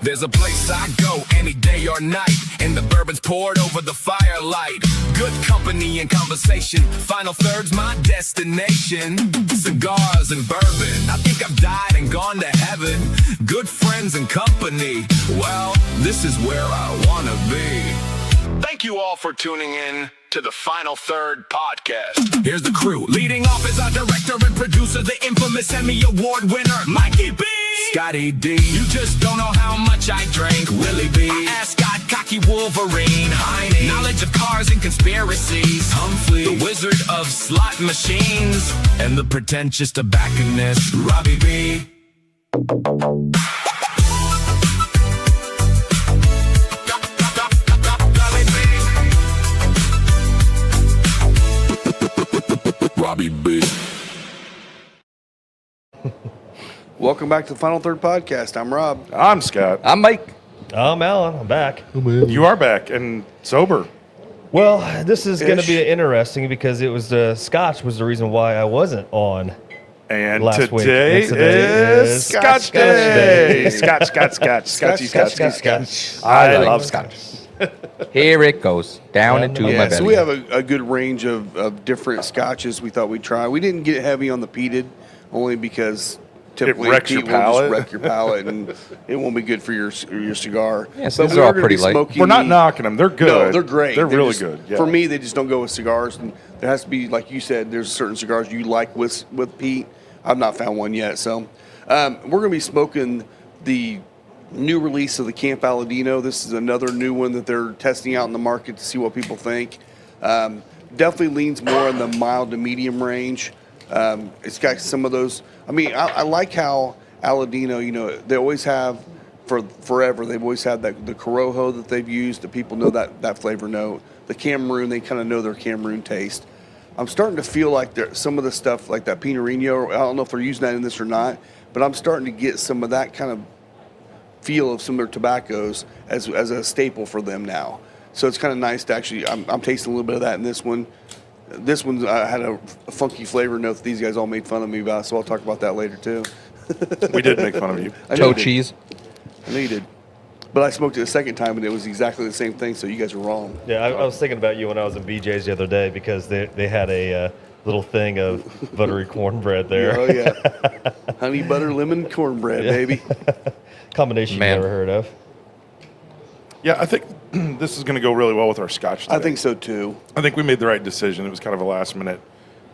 There's a place I go any day or night, and the bourbon's poured over the firelight. Good company and conversation, final third's my destination. Cigars and bourbon, I think I've died and gone to heaven. Good friends and company, well, this is where I wanna be. Thank you all for tuning in to the Final Third podcast. Here's the crew. Leading off is our director and producer, the infamous Emmy Award winner, Mikey B. Scotty D. You just don't know how much I drank, Willie B. I asked Scott, Cocky Wolverine, Heine. Knowledge of cars and conspiracies, Humphrey. The wizard of slot machines, and the pretentious tobacconist, Robbie B. Robbie B. Welcome back to the Final Third podcast. I'm Rob. I'm Scott. I'm Mike. I'm Alan. I'm back. You are back and sober. Well, this is going to be interesting because it was the Scotch was the reason why I wasn't on. And last today, week. And today is Scotch Day. Scotch. Scotch. I love Scotch. Here it goes. Down into my belly. So we have a good range of different scotches we thought we'd try. We didn't get heavy on the peated only because typically wrecks your peat will palate. just wreck your palate and it won't be good for your cigar. Yes, But these we are all gonna pretty be light. smoking We're not the- knocking them. They're good. No, they're great. They're really just- good. Yeah. For me, they just don't go with cigars. And there has to be, like you said, there's certain cigars you like with peat. I've not found one yet. So we're going to be smoking the new release of the Camp Aladino. This is another new one that they're testing out in the market to see what people think. Definitely leans more in the mild to medium range. It's got some of those. I mean, I like how Aladino, you know, they always have for forever. They've always had that the Corojo that they've used. That people know that flavor note. The Cameroon, they kind of know their Cameroon taste. I'm starting to feel like some of the stuff like that Pinot Rino. I don't know if they're using that in this or not, but I'm starting to get some of that kind of feel of some of their tobaccos as a staple for them now. So it's kind of nice to actually. I'm tasting a little bit of that in this one. This one had a funky flavor note that these guys all made fun of me about, so I'll talk about that later too. We did make fun of you. Toe cheese. I know you did. But I smoked it a second time, and it was exactly the same thing, so you guys are wrong. Yeah, I was thinking about you when I was in BJ's the other day because they had a little thing of buttery cornbread there. Oh, yeah. Honey, butter, lemon, cornbread, baby. Combination Man. you never heard of. Yeah, I think this is going to go really well with our Scotch today. I think so, too. I think we made the right decision. It was kind of a last-minute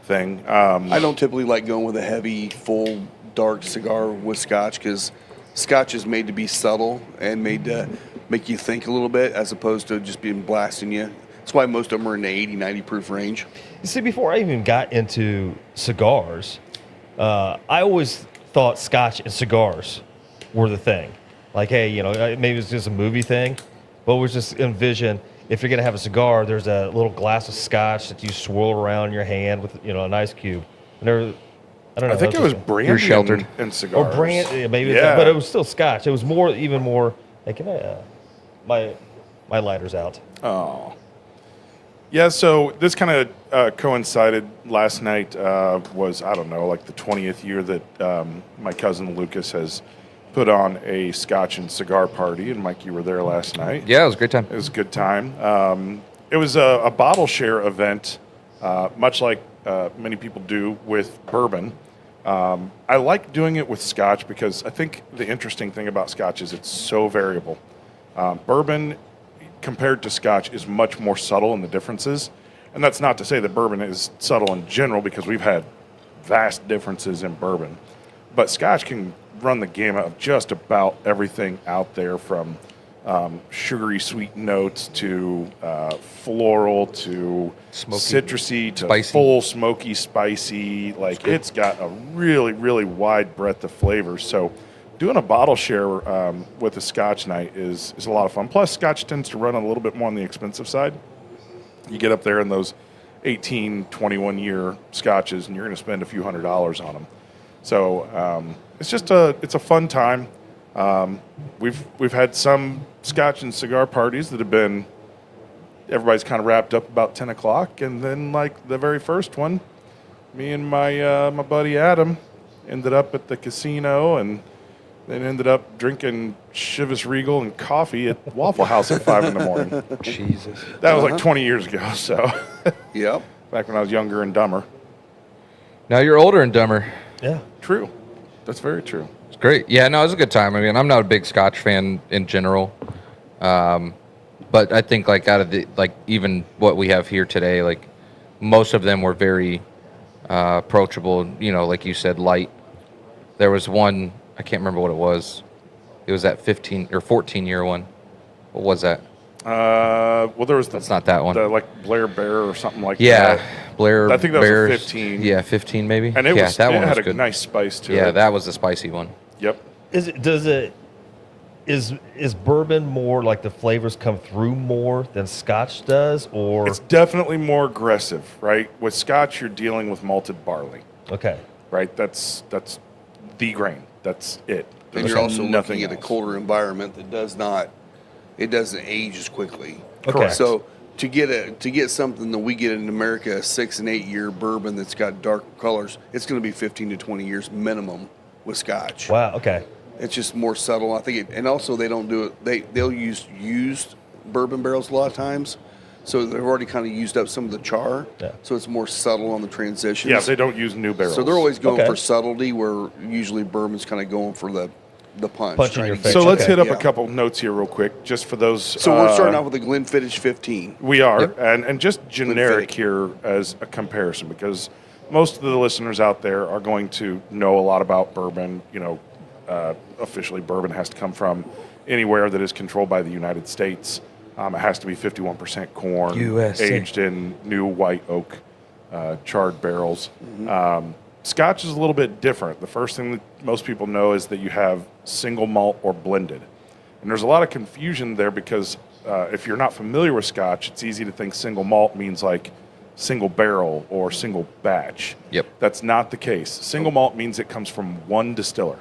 thing. I don't typically like going with a heavy, full, dark cigar with Scotch because Scotch is made to be subtle and made to make you think a little bit as opposed to just being blasting you. That's why most of them are in the 80, 90 proof range. You see, before I even got into cigars, I always thought Scotch and cigars were the thing. Like, hey, you know, maybe it's just a movie thing, but we just envision if you're going to have a cigar, there's a little glass of Scotch that you swirl around in your hand with, you know, an ice cube. And I don't know. I think it was just, brandy You're sheltered. and cigars. or brand, yeah, maybe, Yeah. but it was still Scotch. It was even more. Hey, can I? My lighter's out. Oh. Yeah, so this kind of coincided last night was, I don't know, like the 20th year that my cousin Lucas has put on a Scotch and cigar party, and Mike, you were there last night. Yeah, it was a great time. It was a good time. It was a bottle share event, much like many people do with bourbon. I like doing it with Scotch because I think the interesting thing about Scotch is it's so variable. Bourbon, compared to Scotch, is much more subtle in the differences. And that's not to say that bourbon is subtle in general because we've had vast differences in bourbon. But Scotch can run the gamut of just about everything out there from sugary sweet notes to floral to Smoky, citrusy to spicy. full smoky, spicy. Like it's got a really, really wide breadth of flavors. So doing a bottle share with a Scotch night is a lot of fun. Plus, Scotch tends to run a little bit more on the expensive side. You get up there in those 18, 21-year Scotches, and you're going to spend a few $100s on them. So it's a fun time. We've had some Scotch and cigar parties that have been, everybody's kind of wrapped up about 10 o'clock, and then like the very first one, me and my buddy Adam ended up at the casino, and then ended up drinking Chivas Regal and coffee at Waffle House at 5 in the morning. Jesus. That was like 20 years ago, so Yep. back when I was younger and dumber. Now you're older and dumber. Yeah. True. That's very true. It's great. Yeah, no, it was a good time. I mean, I'm not a big Scotch fan in general. But I think like out of the, like even what we have here today, like most of them were very approachable, you know, like you said, light. There was one, I can't remember what it was. It was that 15 or 14-year one. What was that? Well, there was That's not that one. the like Blair Bear or something like Yeah, that. Blair I think that was a Bears. 15. Yeah, 15 maybe. And it yeah, was that it one had was a good. nice spice to it. Yeah, that was the spicy one. Yep. Is bourbon more like the flavors come through more than Scotch does, or It's definitely more aggressive, right? With Scotch, you're dealing with malted barley, okay? right? That's the grain. That's it. And There's you're also nothing looking at a else. colder environment that doesn't age as quickly. Correct. So to get something that we get in America, a 6 and 8 year bourbon that's got dark colors, it's going to be 15 to 20 years minimum with Scotch. Wow. Okay. It's just more subtle. I think, and also they don't do it. They'll use used bourbon barrels a lot of times, so they've already kind of used up some of the char. Yeah. So it's more subtle on the transitions. Yeah, they don't use new barrels. So they're always going Okay. for subtlety, where usually bourbon's kind of going for the punch. Punch in trying your to face. get- So let's Okay. hit up Yeah. a couple notes here real quick, just for those. So we're starting off with the Glenfiddich 15. We are, Yep. and just generic Glenfiddich. here as a comparison, because most of the listeners out there are going to know a lot about bourbon. You know, officially, bourbon has to come from anywhere that is controlled by the United States. It has to be 51% corn, USA. aged in new white oak charred barrels. Scotch is a little bit different. The first thing that most people know is that you have single malt or blended. And there's a lot of confusion there because if you're not familiar with Scotch, it's easy to think single malt means like single barrel or single batch. Yep. That's not the case. Single malt means it comes from one distiller.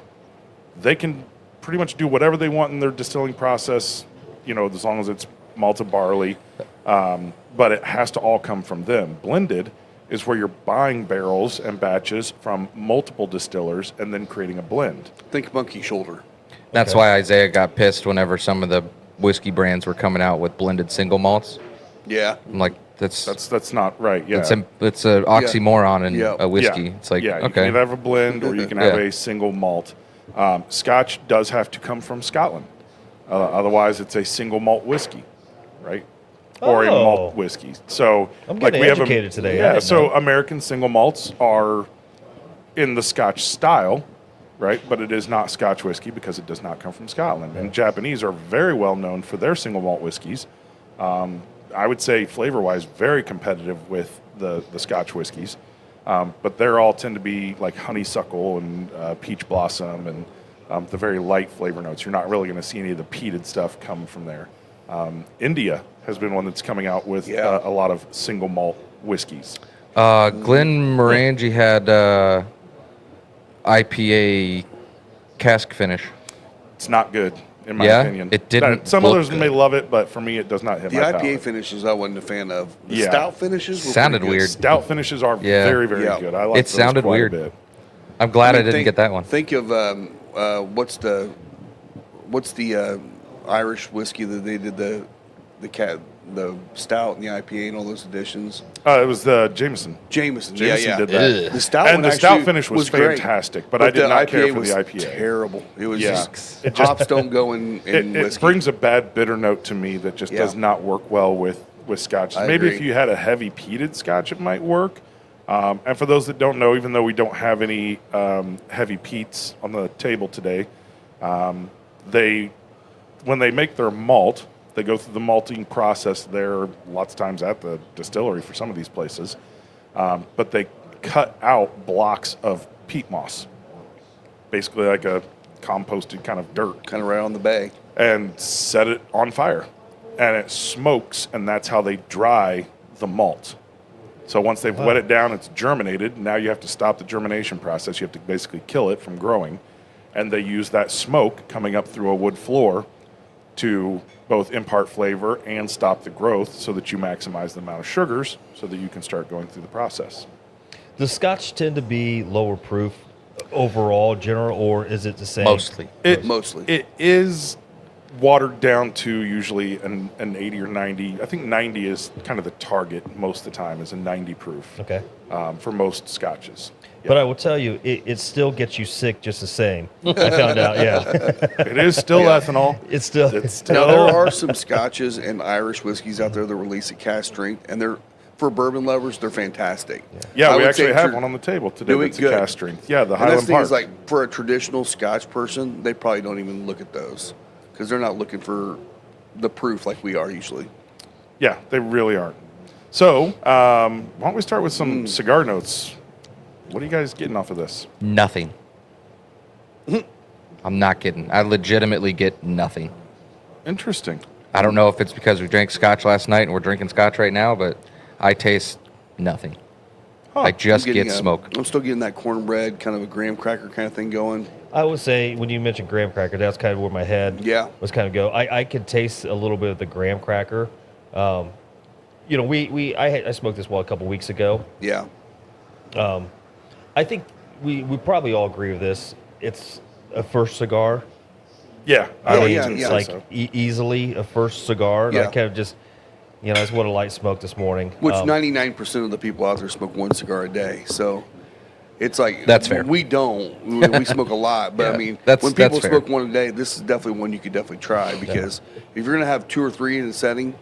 They can pretty much do whatever they want in their distilling process, you know, as long as it's malted barley. But it has to all come from them. Blended is where you're buying barrels and batches from multiple distillers and then creating a blend. Think monkey shoulder. That's why Isaiah got pissed whenever some of the whiskey brands were coming out with blended single malts. Yeah. I'm like, that's not right. Yeah. it's a oxymoron in Yeah. a whiskey. Yeah. It's like, yeah, you okay, can either have a blend or you can have Yeah. a single malt. Scotch does have to come from Scotland. Otherwise, it's a single malt whiskey, right? Or a Oh. malt whiskey. So, I'm getting educated today. I Yeah, didn't so know. American single malts are in the Scotch style, right? But it is not Scotch whiskey because it does not come from Scotland. And Japanese are very well known for their single malt whiskeys. I would say flavor-wise, very competitive with the Scotch whiskeys. But they all tend to be like honeysuckle and peach blossom and the very light flavor notes. You're not really going to see any of the peated stuff come from there. India has been one that's coming out with Yeah. a lot of single malt whiskeys. Glenn Morangi had IPA cask finish. It's not good, in my Yeah? opinion. It didn't Some look others may good. love it, but for me, it does not hit The my IPA palate. finishes I wasn't a fan of. The Yeah. stout finishes were Sounded pretty good. weird. Stout finishes are Yeah. very, very Yeah. good. I like It those sounded quite a weird. bit. I'm glad I, mean, didn't think- get that one. Think of what's the Irish whiskey that they did the stout and the IPA and all those additions. It was the Jameson. Jameson, Jameson yeah. did that. Ugh. The stout And one the stout actually finish was great, fantastic, but I did the not care for the was IPA. Terrible. It was Yeah. just, It just- hops don't go in It whiskey. brings a bad bitter note to me that just Yeah. does not work well with scotch. I Maybe agree. if you had a heavy peated scotch, it might work. And for those that don't know, even though we don't have any heavy peats on the table today, when they make their malt, they go through the malting process there lots of times at the distillery for some of these places. But they cut out blocks of peat moss, basically like a composted kind of dirt, kind of right on the bay. and set it on fire. And it smokes, and that's how they dry the malt. So once they've wet it down, it's germinated. Now you have to stop the germination process. You have to basically kill it from growing. And they use that smoke coming up through a wood floor to both impart flavor and stop the growth so that you maximize the amount of sugars so that you can start going through the process. Does Scotch tend to be lower proof overall, general, or is it the same? Mostly. Mostly. It is watered down to usually an 80 or 90. I think 90 is kind of the target most of the time, is a 90 proof. Okay. For most scotches. But I will tell you, it still gets you sick just the same. I found out, yeah. It is still ethanol. It's still. Now, there are some scotches and Irish whiskeys out there that release at cask strength, and they're, for bourbon lovers, they're fantastic. Yeah, I we would actually say have tr- one on the table today do it that's a good. cast strength. Yeah, the And that's Highland the thing Park. is, like, for a traditional scotch person, they probably don't even look at those because they're not looking for the proof like we are usually. Yeah, they really aren't. So, why don't we start with some cigar notes? What are you guys getting off of this? Nothing. I'm not kidding. I legitimately get nothing. Interesting. I don't know if it's because we drank scotch last night and we're drinking scotch right now, but I taste nothing. I just I'm getting get a- smoke. I'm still getting that cornbread, kind of a graham cracker kind of thing going. I would say when you mentioned graham cracker, that's kind of where my head was kind of go. I could taste a little bit of the graham cracker. You know, I smoked this a couple weeks ago. Yeah. I think we probably all agree with this. It's a first cigar. Yeah, I would yeah, say yeah. Like so. easily a first cigar. And I Yeah. kind of just, you know, it's what a light smoke this morning. Which 99% of the people out there smoke one cigar a day. So it's like That's fair. We don't. We smoke a lot, but I Yeah, mean, that's when people fair. smoke one a day, this is definitely one you could definitely try because if you're gonna have 2 or 3 in a setting,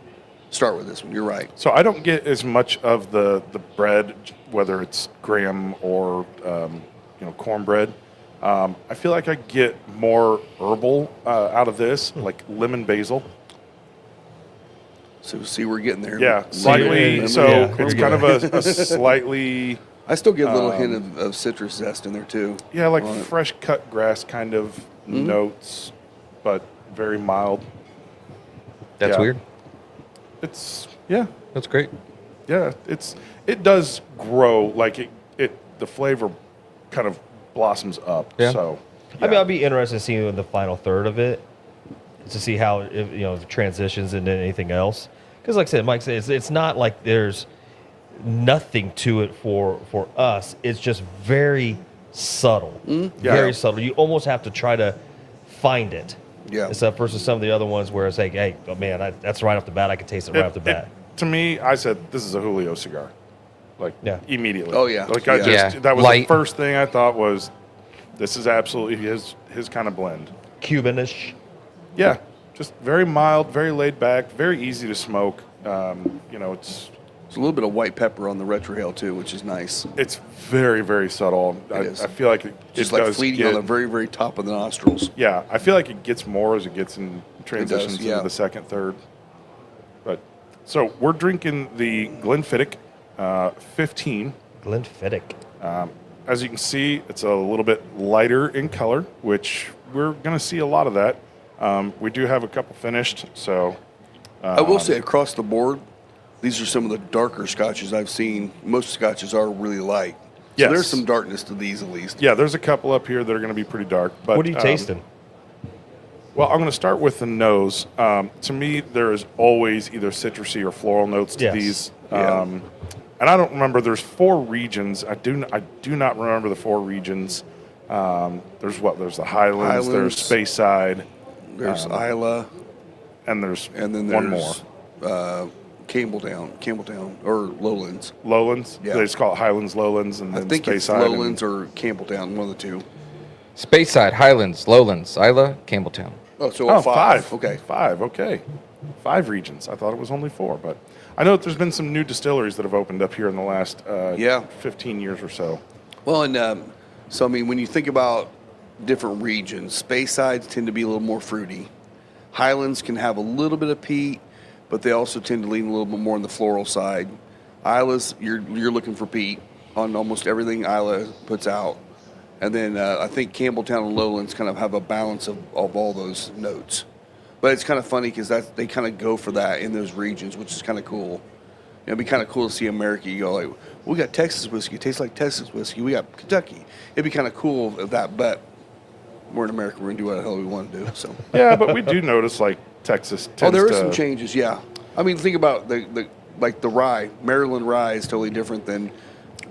start with this one. You're right. So I don't get as much of the bread, whether it's graham or cornbread. I feel like I get more herbal out of this, like lemon basil. So see, we're getting there. Yeah, slightly. Lemon, So yeah, it's kind of a slightly, I still get a little hint of citrus zest in there too. yeah, like on it. fresh cut grass kind of notes, but very mild. That's Yeah. weird. It's yeah. That's great. Yeah, it does grow, like the flavor kind of blossoms up. Yeah. So I mean, I'll be interested to see in the final third of it to see how it transitions into anything else. Because, like I said, Mike said, it's not like there's nothing to it for us. It's just very subtle, Yeah. very subtle. You almost have to try to find it. Yeah. Except versus some of the other ones where it's like, hey, oh man, that's right off the bat. I can taste it right off the bat. to me, I said this is a Julio cigar, like Yeah. immediately. Oh, yeah. like Yeah. that was Light. the first thing I thought was this is absolutely his kind of blend. Cubanish. Yeah, just very mild, very laid back, very easy to smoke. It's There's a little bit of white pepper on the retrohale too, which is nice. very very subtle. I is. feel like it Just does like fleeting get, on the very, very top of the nostrils. Yeah, I feel like it gets more as it gets in transitions yeah. into the second, third. But so we're drinking the Glenfiddich 15. Glenfiddich. As you can see, it's a little bit lighter in color, which we're going to see a lot of that. We do have a couple finished, so I will say across the board, these are some of the darker scotches I've seen. Most scotches are really light. So Yes. there's some darkness to these at least. yeah, there's a couple up here that are going to be pretty dark. But What are you tasting? Well, I'm going to start with the nose. To me, there is always either citrusy or floral notes to Yes. these. Yeah. And I don't remember. There's 4 regions. I do not remember the 4 regions. There's the Highlands. There's Highlands. Speyside. There's Isla, And there's and then one there's more. Campbelltown, or Lowlands. Lowlands. Yeah. They just call it Highlands, Lowlands, and I then think it's Speyside. and- Lowlands or Campbelltown, one of the two. Speyside, Highlands, Lowlands, Isla, Campbelltown. Oh, so Oh, 5. Okay. 5, okay. 5 regions. I thought it was only 4, but I know that there's been some new distilleries that have opened up here in the last 15 years or so. Well, and so, I mean, when you think about different regions, Speysides tend to be a little more fruity. Highlands can have a little bit of peat, but they also tend to lean a little bit more on the floral side. Isla's, you're looking for peat on almost everything Isla puts out. And then I think Campbelltown and Lowlands kind of have a balance of all those notes. But it's kind of funny because they kind of go for that in those regions, which is kind of cool. It'd be kind of cool to see America. You go like, we got Texas whiskey. It tastes like Texas whiskey. We got Kentucky. It'd be kind of cool of that, but we're in America. We're going to do what the hell we want to do. So. Yeah, but we do notice like Texas tends There to... is some changes, yeah. I mean, think about the rye. Maryland rye is totally different than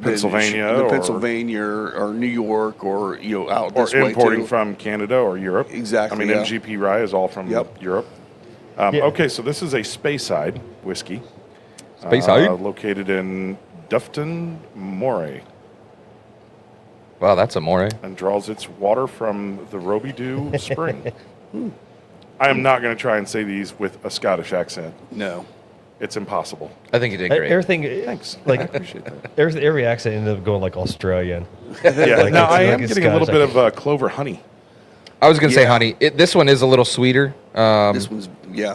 Pennsylvania than or- Pennsylvania or New York or out or this way importing too. from Canada or Europe. Exactly, I mean, yeah. MGP rye is all from Yep. Europe. Yeah. Okay, so this is a Speyside whiskey. Speyside? Located in Dufton Moray, Wow, that's a more. and draws its water from the Robidoux Spring. I am not going to try and say these with a Scottish accent. No. It's impossible. I think you did great. Everything, Thanks. like I appreciate that. every accent ended up going like Australian. Yeah, Like now it's I like am a getting a little Scottish bit of clover honey. I was gonna say Yeah. honey. This one is a little sweeter. This one's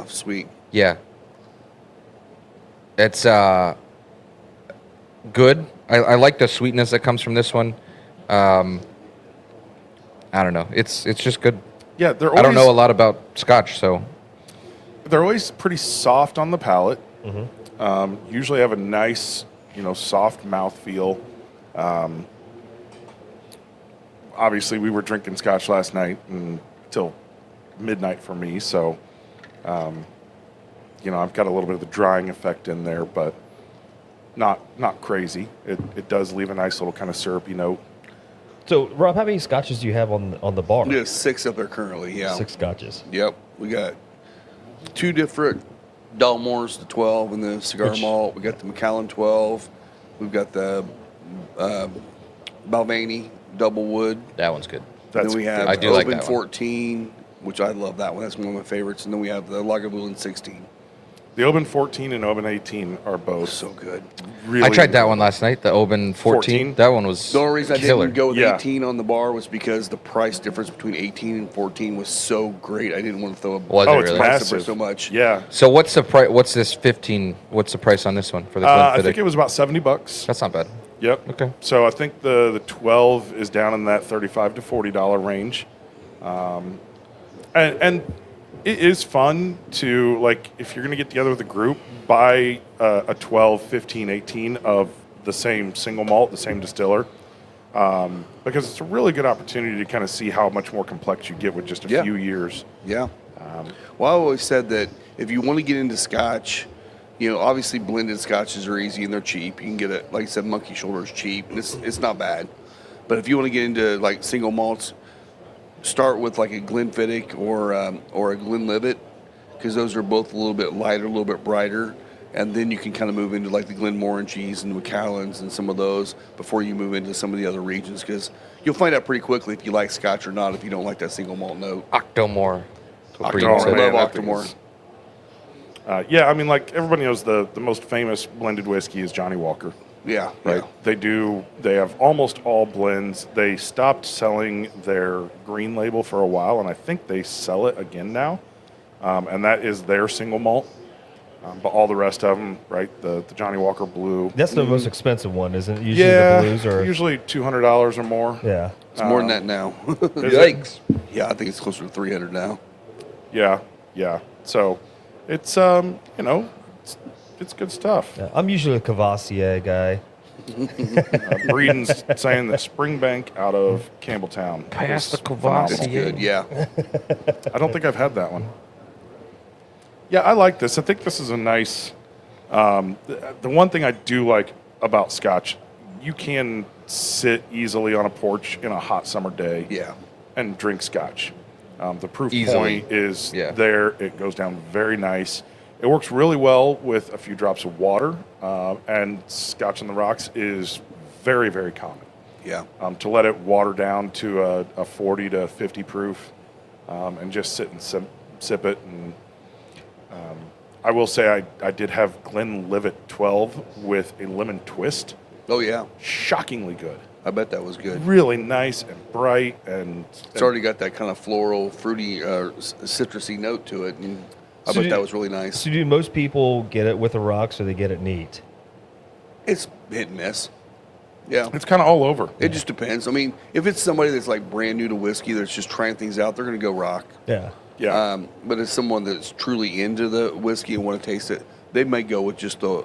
sweet. Yeah. It's good. I like the sweetness that comes from this one. I don't know. It's just good. Yeah, they're always, I don't know a lot about Scotch, so They're always pretty soft on the palate. Usually have a nice, soft mouth feel. Obviously, we were drinking Scotch last night until midnight for me, so I've got a little bit of the drying effect in there, but not crazy. It does leave a nice little kind of syrupy note. So, Rob, how many scotches do you have on the bar? We have 6 up there currently. Yeah. 6 scotches. Yep. We got 2 different Dalmores, the 12 and the Cigar Malt. We got the Macallan 12. We've got the Balvenie Double Wood. that one's good. That's Then we have I do like Open that one. 14, which I love that one. That's one of my favorites. And then we have the Lagavulin 16. The Oban 14 and Oban 18 are both So good. really I tried that one last night, the Oban 14. 14? That one was The only reason I killer. didn't go with Yeah. 18 on the bar was because the price difference between 18 and 14 was so great. I didn't want to throw a Was Oh, it it's really? price difference massive. so much. Yeah. So what's the price? What's this 15? What's the price on this one for the I Glenfiddich? think it was about $70. That's not bad. Yep. Okay. So I think the 12 is down in that $35 to $40 range, and it is fun to, like, if you're going to get together with a group, buy a 12, 15, 18 of the same single malt, the same distiller, because it's a really good opportunity to kind of see how much more complex you get with just a Yeah. few years. Yeah. Well, I always said that if you want to get into Scotch, obviously blended Scotches are easy and they're cheap. You can get it, like I said, Monkey Shoulder is cheap. And it's not bad. But if you want to get into like single malts, start with like a Glenfiddich or a Glenlivet, because those are both a little bit lighter, a little bit brighter. And then you can kind of move into like the Glenmorangies and the Macallans and some of those before you move into some of the other regions, because you'll find out pretty quickly if you like Scotch or not if you don't like that single malt note. Octomore. Octomore. Oh, I man, love that thing Octomore. is- yeah, I mean, like everybody knows, the most famous blended whiskey is Johnny Walker. Yeah. Right. They have almost all blends. They stopped selling their green label for a while, and I think they sell it again now. And that is their single malt. But all the rest of them, right? The Johnny Walker Blue. That's the most expensive one, isn't it? Usually Yeah, the blues are. usually $200 or more. Yeah. It's more than that now. Is it? Yikes. Yeah, I think it's closer to 300 now. Yeah. So it's it's good stuff. Yeah. I'm usually a Cavassier guy. Breeden's saying that Springbank out of Campbelltown. Pass is the phenomenal. It's good. Yeah. I don't think I've had that one. Yeah, I like this. I think this is a nice. The one thing I do like about Scotch, you can sit easily on a porch in a hot summer day Yeah. and drink Scotch. The proof Easily. point is Yeah. there. It goes down very nice. It works really well with a few drops of water, and Scotch on the rocks is very, very common. Yeah. To let it water down to a 40 to 50 proof, and just sit and sip it. And I will say I did have Glenlivet 12 with a lemon twist. Oh, yeah. Shockingly good. I bet that was good. Really nice and bright, and It's already got that kind of floral, fruity, citrusy note to it. And I So bet that was really nice. So do most people get it with the rocks or they get it neat? It's hit and miss. Yeah. it's kind of all over. It just depends. I mean, if it's somebody that's like brand new to whiskey that's just trying things out, they're going to go rock. Yeah. Yeah. But if someone that's truly into the whiskey and want to taste it, they may go with just the.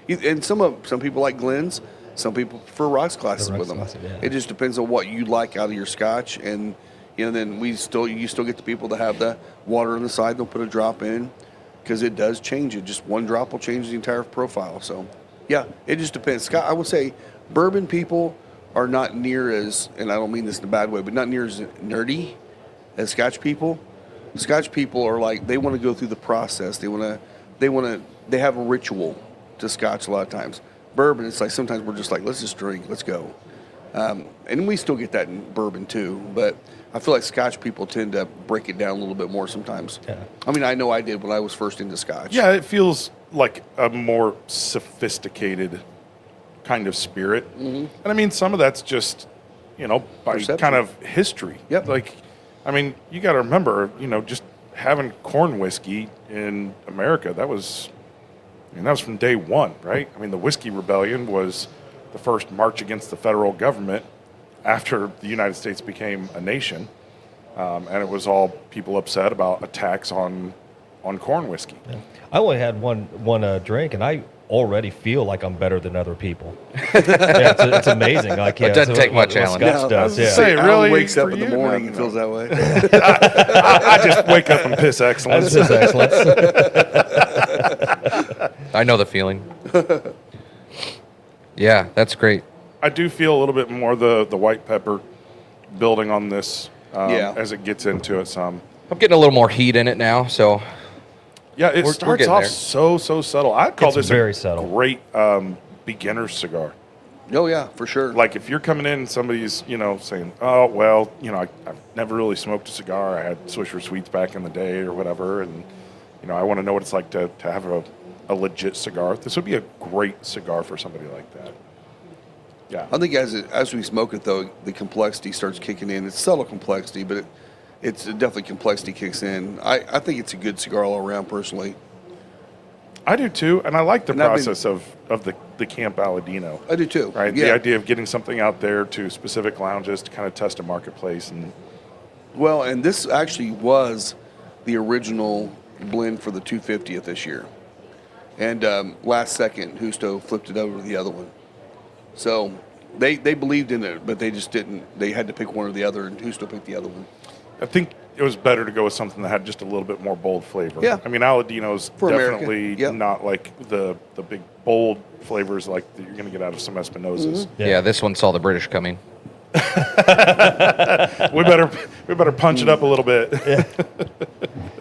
And some people like Glens. Some people prefer rocks glasses The rocks with them. glasses, yeah. It just depends on what you like out of your Scotch, and then you still get the people that have the water on the side. They'll put a drop in because it does change it. Just one drop will change the entire profile. So Yeah, it just depends. Scott, I would say bourbon people are not near as, and I don't mean this in a bad way, but not near as nerdy as Scotch people. Scotch people are like, they want to go through the process. They have a ritual to Scotch a lot of times. Bourbon, it's like sometimes we're just like, let's just drink, let's go. And we still get that in bourbon too, but I feel like Scotch people tend to break it down a little bit more sometimes. Yeah. I mean, I know I did when I was first into Scotch. Yeah, it feels like a more sophisticated kind of spirit. And I mean, some of that's just, by Perception. kind of history. Yep. Like, I mean, you got to remember, just having corn whiskey in America, that was from day one, right? I mean, the Whiskey Rebellion was the first march against the federal government after the United States became a nation. And it was all people upset about attacks on corn whiskey. I only had one drink, and I already feel like I'm better than other people. Yeah, it's amazing. Like, It doesn't take much, Alan. Scotch does. Yeah. Say, Alan really, wakes up for in the you? morning No, and no. feels that way. I just wake up and piss excellence. That's just excellence. I know the feeling. Yeah, that's great. I do feel a little bit more the white pepper building on this Yeah. as it gets into it some. I'm getting a little more heat in it now, so Yeah, it We're starts getting off there. so subtle. I'd call It's this very a subtle. great beginner cigar. Oh, yeah, for sure. Like if you're coming in and somebody's, saying, oh, well, I've never really smoked a cigar. I had Swisher Sweets back in the day or whatever. And, I want to know what it's like to have a legit cigar. This would be a great cigar for somebody like that. Yeah. I think as we smoke it, though, the complexity starts kicking in. It's subtle complexity, but it's definitely complexity kicks in. I think it's a good cigar all around, personally. I do too, and I like the And I've been- process of the Camp Aladino. I do too. Right, Yeah. the idea of getting something out there to specific lounges to kind of test a marketplace, and Well, and this actually was the original blend for the 250th this year. And last second, Justo flipped it over to the other one. So they believed in it, but they just didn't. They had to pick one or the other, and Justo picked the other one. I think it was better to go with something that had just a little bit more bold flavor. Yeah. I mean, Aladino's For America, definitely yep. not like the big bold flavors like that you're going to get out of some Espinosas. yeah, this one saw the British coming. We better punch it up a little bit.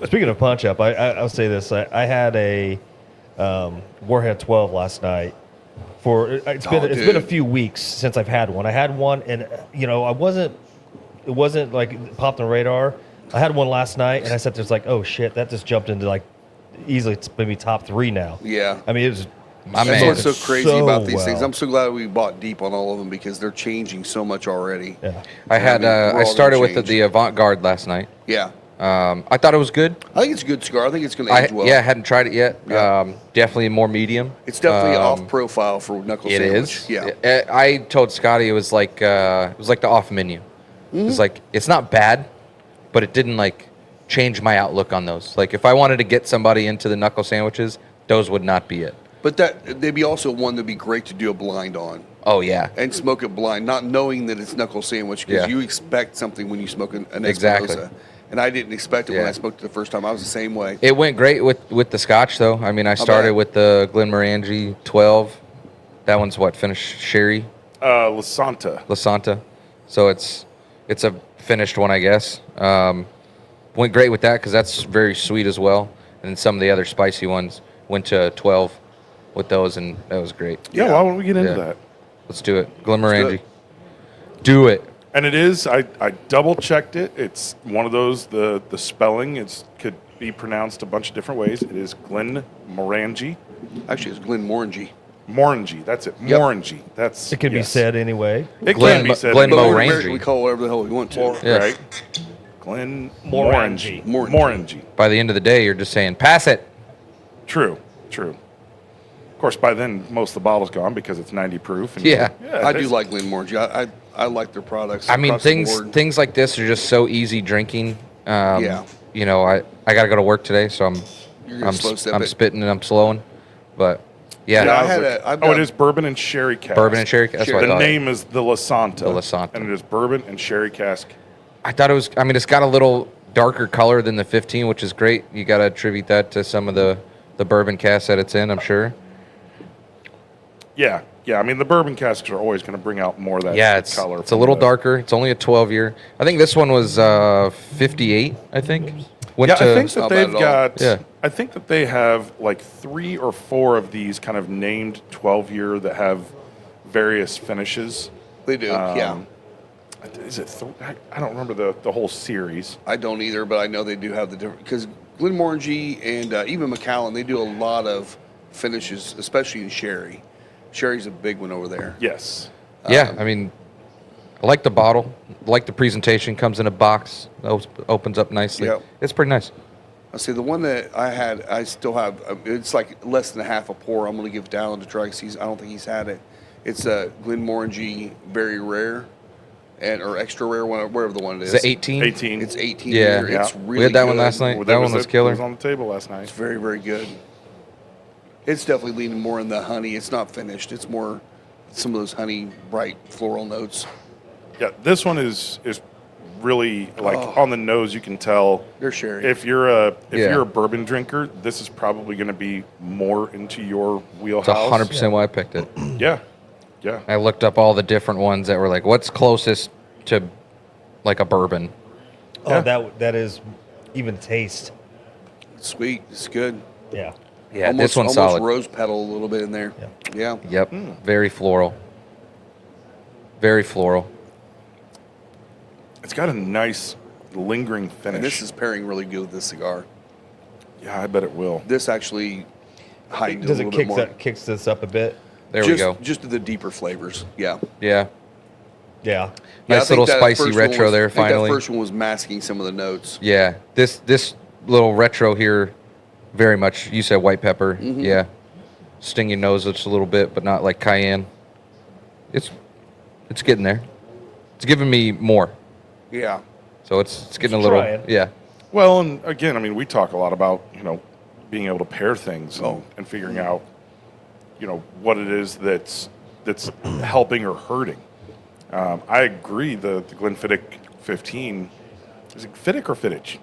Speaking of punch up, I'll say this: I had a Warhead 12 last night. It's been a few weeks since I've had one. I had one, and it wasn't like popped on the radar. I had one last night, and I said, "There's like, oh shit, that just jumped into like easily it's maybe top 3 now." Yeah. I mean, it was. My That's man. what's so crazy so about these things. well. I'm so glad we bought deep on all of them because they're changing so much already. Yeah. I had mean, we're I all started gonna with change. the Avant-Garde last night. Yeah. I thought it was good. I think it's a good cigar. I think it's going to age well. Yeah, I hadn't tried it yet. Yeah. Definitely more medium. It's definitely off profile for knuckle It sandwich. is. Yeah. I told Scotty it was like the off menu. Mm-hmm. It's like it's not bad, but it didn't like change my outlook on those. Like if I wanted to get somebody into the knuckle sandwiches, those would not be it. But they'd be also one that'd be great to do a blind on Oh yeah. and smoke it blind, not knowing that it's knuckle sandwich because Yeah. you expect something when you smoke an Exactly. Espinosa. And I didn't expect it when Yeah. I smoked it the first time. I was the same way. It went great with the Scotch though. I mean, I started bet. with the Glenmorangie 12. That one's what finished sherry, La Santa. La Santa. So it's a finished one, I guess. Went great with that because that's very sweet as well. And some of the other spicy ones went to 12 with those, and that was great. Yeah, Yeah. why don't we get into Yeah. that? Let's do it. Glenmorangie. it. Do it. And it is. I double checked it. It's one of those. The spelling could be pronounced a bunch of different ways. It is Glenmorangie. Actually, it's Glenmorangie. Morangie. That's it. Yep. Morangie. That's It can be yes. said anyway. It Glen- can be said. Glen- But we're Morangie. American, we call it whatever the hell we want to. Yes. Right. Glen Morangie. Morangie. Morangie. By the end of the day, you're just saying, pass it. True. Of course, by then most of the bottle's gone because it's 90 proof. And Yeah. I do it's- like Glenmorangie. I like their products. I mean, across the things board. things like this are just so easy drinking. Yeah. You know, I got to go to work today, so You're gonna slow step I'm it. spitting and I'm slowing. But yeah, Yeah, I I was had like- I've oh, it got- is bourbon and sherry cask. bourbon and sherry. That's Sherry. what I The thought. name is the La Santa. The La Santa. And it is bourbon and sherry cask. I thought it was. I mean, it's got a little darker color than the 15, which is great. You got to attribute that to some of the bourbon cask that it's in, I'm sure. Yeah, yeah. I mean, the bourbon casks are always going to bring out more of that Yeah, it's color. it's a little darker. It's only a 12-year. I think this one was 58. I think. Went Yeah, to, I think that not they've bad at all. got. Yeah. I think that they have like 3 or 4 of these kind of named 12-year that have various finishes. They do, yeah. Is it? I don't remember the whole series. I don't either, but I know they do have the different because Glenmorangie and even Macallan, they do a lot of finishes, especially in sherry. Sherry's a big one over there. Yes. yeah, I mean, I like the bottle. I like the presentation. Comes in a box. Opens up nicely. Yep. It's pretty nice. I see the one that I had. I still have. It's like less than a half a pour. I'm going to give Dallin to try because I don't think he's had it. It's a Glenmorangie very rare, or extra rare one, whatever the one it is. Is it 18? 18. It's 18 Yeah. year. Yeah. It's really We had that one good. last night. Well, That one was killer. It was on the table last night. It's very, very good. It's definitely leaning more in the honey. It's not finished. It's more some of those honey, bright floral notes. Yeah, this one is really like on the nose. You can tell They're sherry. if you're a Yeah. you're a bourbon drinker, this is probably going to be more into your It's wheelhouse. 100% why I picked it. Yeah, yeah. I looked up all the different ones that were like, what's closest to like a bourbon? Oh, that is even taste. It's sweet. It's good. Yeah. Yeah, almost, this one's almost solid. rose petal a little bit in there. Yeah. Yep, very floral. Very floral. It's got a nice lingering finish. And this is pairing really good with this cigar. yeah, I bet it will. This actually heightened Does a it little bit more. kicks this up a bit? There just, we go. Just the deeper flavors. Yeah. Yeah, Yeah. Yeah, I nice think little that spicy first one retro was- there. I think Finally, that first one was masking some of the notes. yeah. This little retro here, very much. You said white pepper. Mm-hmm. Yeah, sting your nose just a little bit, but not like cayenne. It's getting there. It's giving me more. Yeah. So it's getting It's a little. trying. Yeah. Well, and again, I mean, we talk a lot about being able to pair things and, Oh. and figuring out what it is that's helping or hurting. I agree. The Glenfiddich 15 is it Fiddick or Fittich?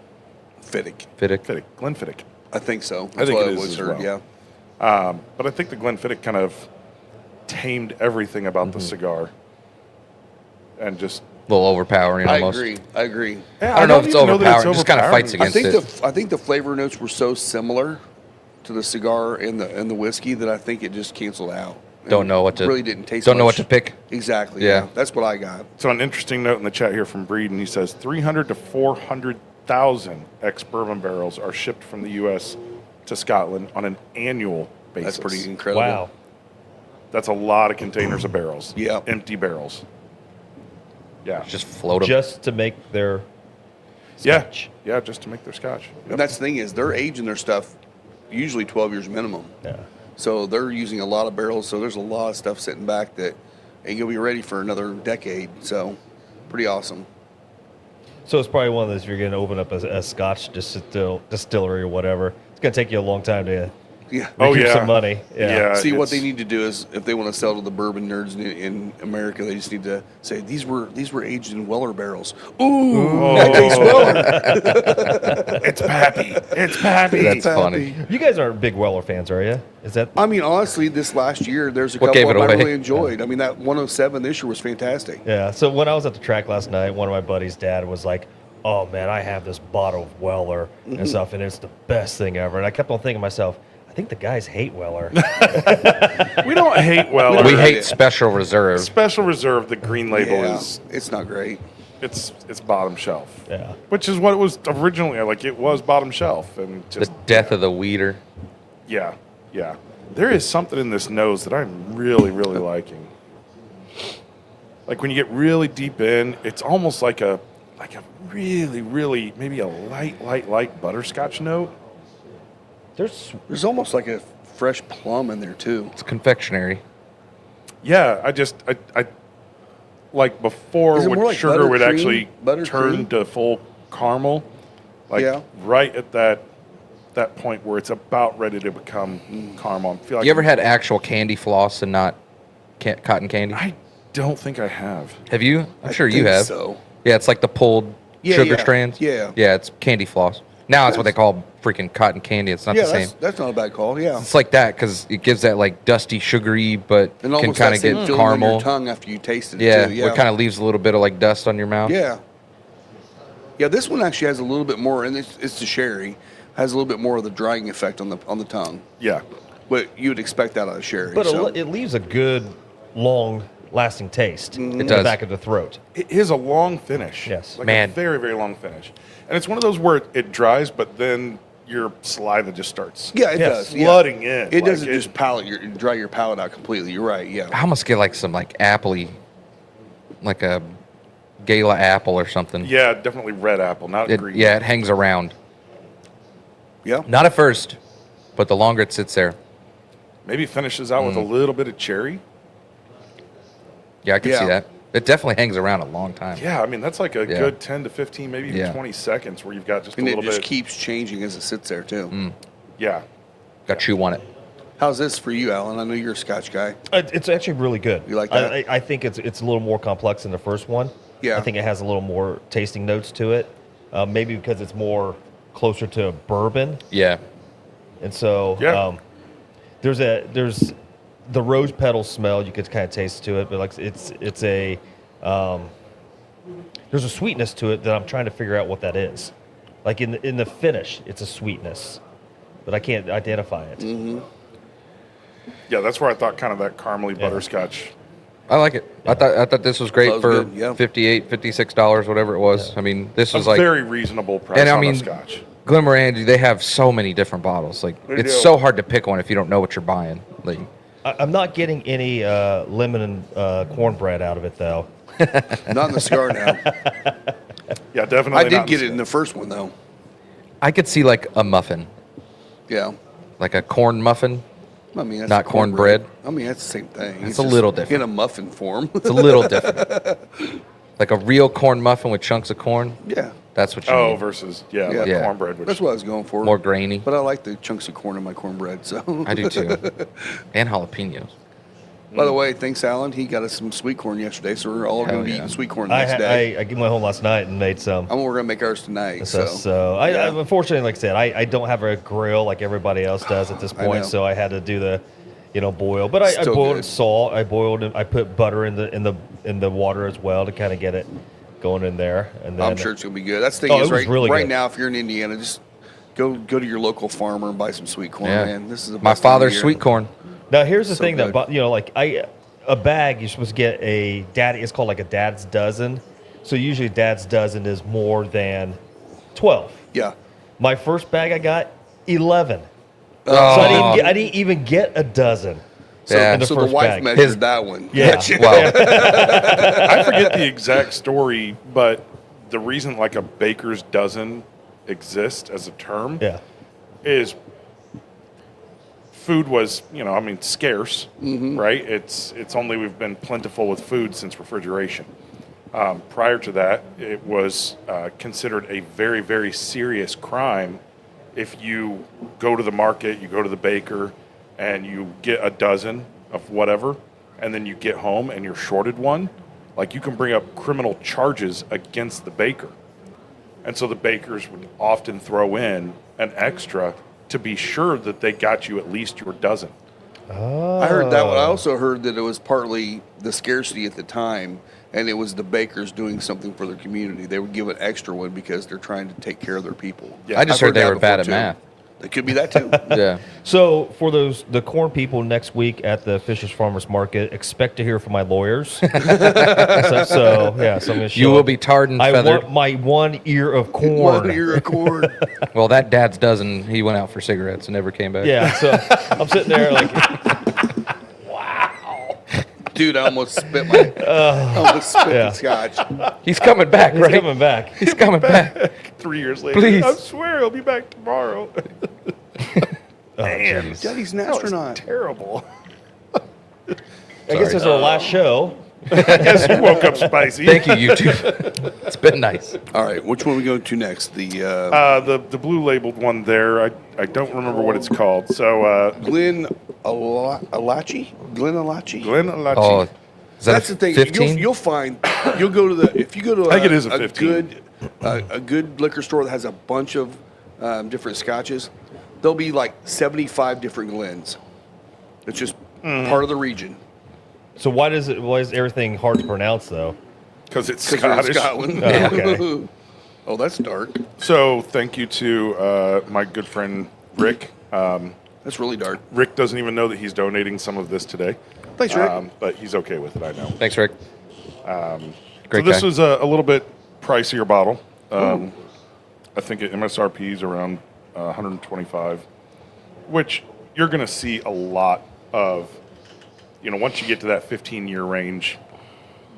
Fittick. Fiddick. Fiddick, Glenfiddich. I think so. I That's think what it I is always as heard. well. Yeah. But I think the Glenfiddich kind of tamed everything about the cigar, and just A little overpowering I almost. agree. I agree. I don't know if it's overpowering. It just kind of fights I against think it. I think the flavor notes were so similar to the cigar and the whiskey that I think it just canceled out. Don't know what to. Really didn't taste. Don't know what much. to pick. Exactly. Yeah. Yeah. That's what I got. So an interesting note in the chat here from Breeden. He says 300 to 400,000 ex-bourbon barrels are shipped from the U.S. to Scotland on an annual basis. That's pretty incredible. Wow. That's a lot of containers of barrels. Yeah. Empty barrels. Yeah. Just float them. Just to make their yeah. scotch. Yeah, just to make their scotch. Yep. And that's the thing is they're aging their stuff usually 12 years minimum. Yeah. So they're using a lot of barrels. So there's a lot of stuff sitting back that ain't gonna be ready for another decade. So pretty awesome. So it's probably one of those, if you're going to open up a Scotch distillery or whatever, it's going to take you a long time to Yeah. Oh, recoup yeah. some money. Yeah. See, what it's- they need to do is, if they want to sell to the bourbon nerds in America, they just need to say these were aged in Weller barrels. Ooh, that tastes Weller. It's Pappy. It's Pappy. That's funny. You guys aren't big Weller fans, are you? Is that I mean, honestly, this last year, there's a What couple gave it of them I away? really enjoyed. I mean, that 107 this year was fantastic. Yeah. So when I was at the track last night, one of my buddies' dad was like, "Oh man, I have this bottle of Weller and stuff, and it's the best thing ever." And I kept on thinking to myself, I think the guys hate Weller. We don't hate Weller. We Yeah. hate Special Reserve. Special Reserve. The green label Yeah, is it's not great. it's bottom shelf. Yeah. Which is what it was originally. Like it was bottom shelf, and The just death of the weeder. yeah. There is something in this nose that I'm really, really liking. Like when you get really deep in, it's almost like a really, really maybe a light butterscotch note. There's almost like a fresh plum in there too. It's confectionery. Yeah, I like before Is it more when like sugar would buttercream? actually turn Buttercream? to full caramel. Like Yeah. right at that point where it's about ready to become caramel. I feel like You ever had actual candy floss and not cotton candy? I don't think I have. Have you? I'm I sure you think have. So Yeah, it's like the pulled Yeah, sugar yeah. strands. Yeah. Yeah, it's candy floss. Now it's what they call freaking cotton candy. It's not the same. That's not a bad call. Yeah. It's like that because it gives that like dusty, sugary, but And can almost kind that of same get feeling on caramel. your tongue after you taste it. Yeah, too. where it kind of leaves a little bit of like dust on your mouth. Yeah. Yeah, this one actually has a little bit more, and it's the sherry, has a little bit more of the drying effect on the tongue. Yeah. But you would expect that out of sherry. But so. it leaves a good, long-lasting taste in It the does. back of the throat. It is a long finish. Yes. Like Man. a very, very long finish. And it's one of those where it dries, but then your saliva just starts Yeah, it Yes. does. Yeah. flooding in. It doesn't just dry your palate out completely. You're right. Yeah. I almost get like some like appley, like a gala apple or something. Yeah, definitely red apple, not green. Yeah, it hangs around. Yeah. Not at first, but the longer it sits there. Maybe finishes out with a little bit of cherry. Yeah, I can Yeah. see that. It definitely hangs around a long time. Yeah, I mean, that's like a Yeah. good 10 to 15, maybe even Yeah. 20 seconds where you've got just And a it little just bit. keeps changing as it sits there too. Yeah. Got to chew on it. How's this for you, Alan? I know you're a Scotch guy. It's actually really good. You like that? I think it's a little more complex than the first one. Yeah. I think it has a little more tasting notes to it. Maybe because it's more closer to bourbon, Yeah. and so Yeah. there's the rose petal smell. You could kind of taste to it, but like it's a there's a sweetness to it that I'm trying to figure out what that is. Like in the finish, it's a sweetness, but I can't identify it. Yeah, that's where I thought kind of that caramely butterscotch. I like it. I thought this was great That was for good, yeah. $58, $56, whatever it was. I mean, this A was like very reasonable price And I on mean- a scotch. Glenmorangie. They have so many different bottles. Like They it's do. so hard to pick one if you don't know what you're buying. Like I'm not getting any lemon and cornbread out of it though. Not in the cigar now. Yeah, definitely. I not did get the it in the first one though. I could see like a muffin, Yeah. like a corn muffin. I mean, that's Not cornbread. I mean, that's the same thing. It's a just little different. in a muffin form. It's a little different. Like a real corn muffin with chunks of corn. Yeah. That's what you Oh, need. versus Yeah. like Yeah. cornbread, which That's what I was going for. More grainy. But I like the chunks of corn in my cornbread. So. I do too. And jalapenos. By the way, thanks, Alan. He got us some sweet corn yesterday, so we're all going Hell to be yeah. eating sweet corn the next I day. went home last night and made some. We're going to make ours tonight. So I unfortunately, like I said, I don't have a grill like everybody else does at this I know. point. So I had to do the, boil. But I Still boiled good. in salt. I boiled it. I put butter in the water as well to kind of get it going in there. And then I'm sure it's going to be good. That's the Oh, thing it is was right, really right good. now, if you're in Indiana, just go to your local farmer and buy some sweet corn, Yeah. man. This is the My best time of father's year. sweet corn. now here's the So thing good. that a bag you're supposed to get a daddy. It's called like a dad's dozen. So usually dad's dozen is more than 12. Yeah. My first bag I got 11. Oh. So I didn't even get a dozen. So, Yeah. in the so the first wife bag. measured that one. Yeah. Gotcha. Wow. I forget the exact story, but the reason like a baker's dozen exists as a term Yeah. is food was, scarce, right? It's only we've been plentiful with food since refrigeration. Prior to that, it was considered a very, very serious crime if you go to the market, you go to the baker, and you get a dozen of whatever, and then you get home and you're shorted one. Like you can bring up criminal charges against the baker. And so the bakers would often throw in an extra to be sure that they got you at least your dozen. I heard that one. I also heard that it was partly the scarcity at the time, and it was the bakers doing something for their community. They would give an extra one because they're trying to take care of their people. Yeah, I just I've heard they that were bad before, at too. math. It could be that too. Yeah. So for the corn people next week at the Fishers Farmers Market, expect to hear from my lawyers. so I'm going to show You will up. be tarred and I feathered. want my 1 ear of corn. One ear of corn. Well, that dad's dozen, he went out for cigarettes and never came back. Yeah. So I'm sitting there like, Dude, I almost spit my Yeah. the scotch. He's coming back, he's right? coming back. He's coming back. 3 years later, Please. I swear I'll be back tomorrow. Man, Daddy's an That was astronaut. terrible. I guess it's our last show. Yes, you woke up spicy. Thank you, YouTube. It's been nice. All right, which one are we going to next? The The blue labeled one there, I don't remember what it's called. So Glen Alachi? Glen Alachi? Glen Alachi. Oh, is that That's a the thing. 15? You'll find if you go to I think it is a 15. a good liquor store that has a bunch of different scotches. There'll be like 75 different Glens. It's just part of the region. So why is everything hard to pronounce though? Because it's 'Cause we're in Scottish. Scotland. Oh, okay. Oh, that's dark. So thank you to my good friend Rick. That's really dark. Rick doesn't even know that he's donating some of this today. Thanks, Rick. But he's okay with it, I know. Thanks, Rick. So Great this guy. was a little bit pricier bottle. I think MSRP is around 125, which you're going to see a lot of. Once you get to that 15-year range,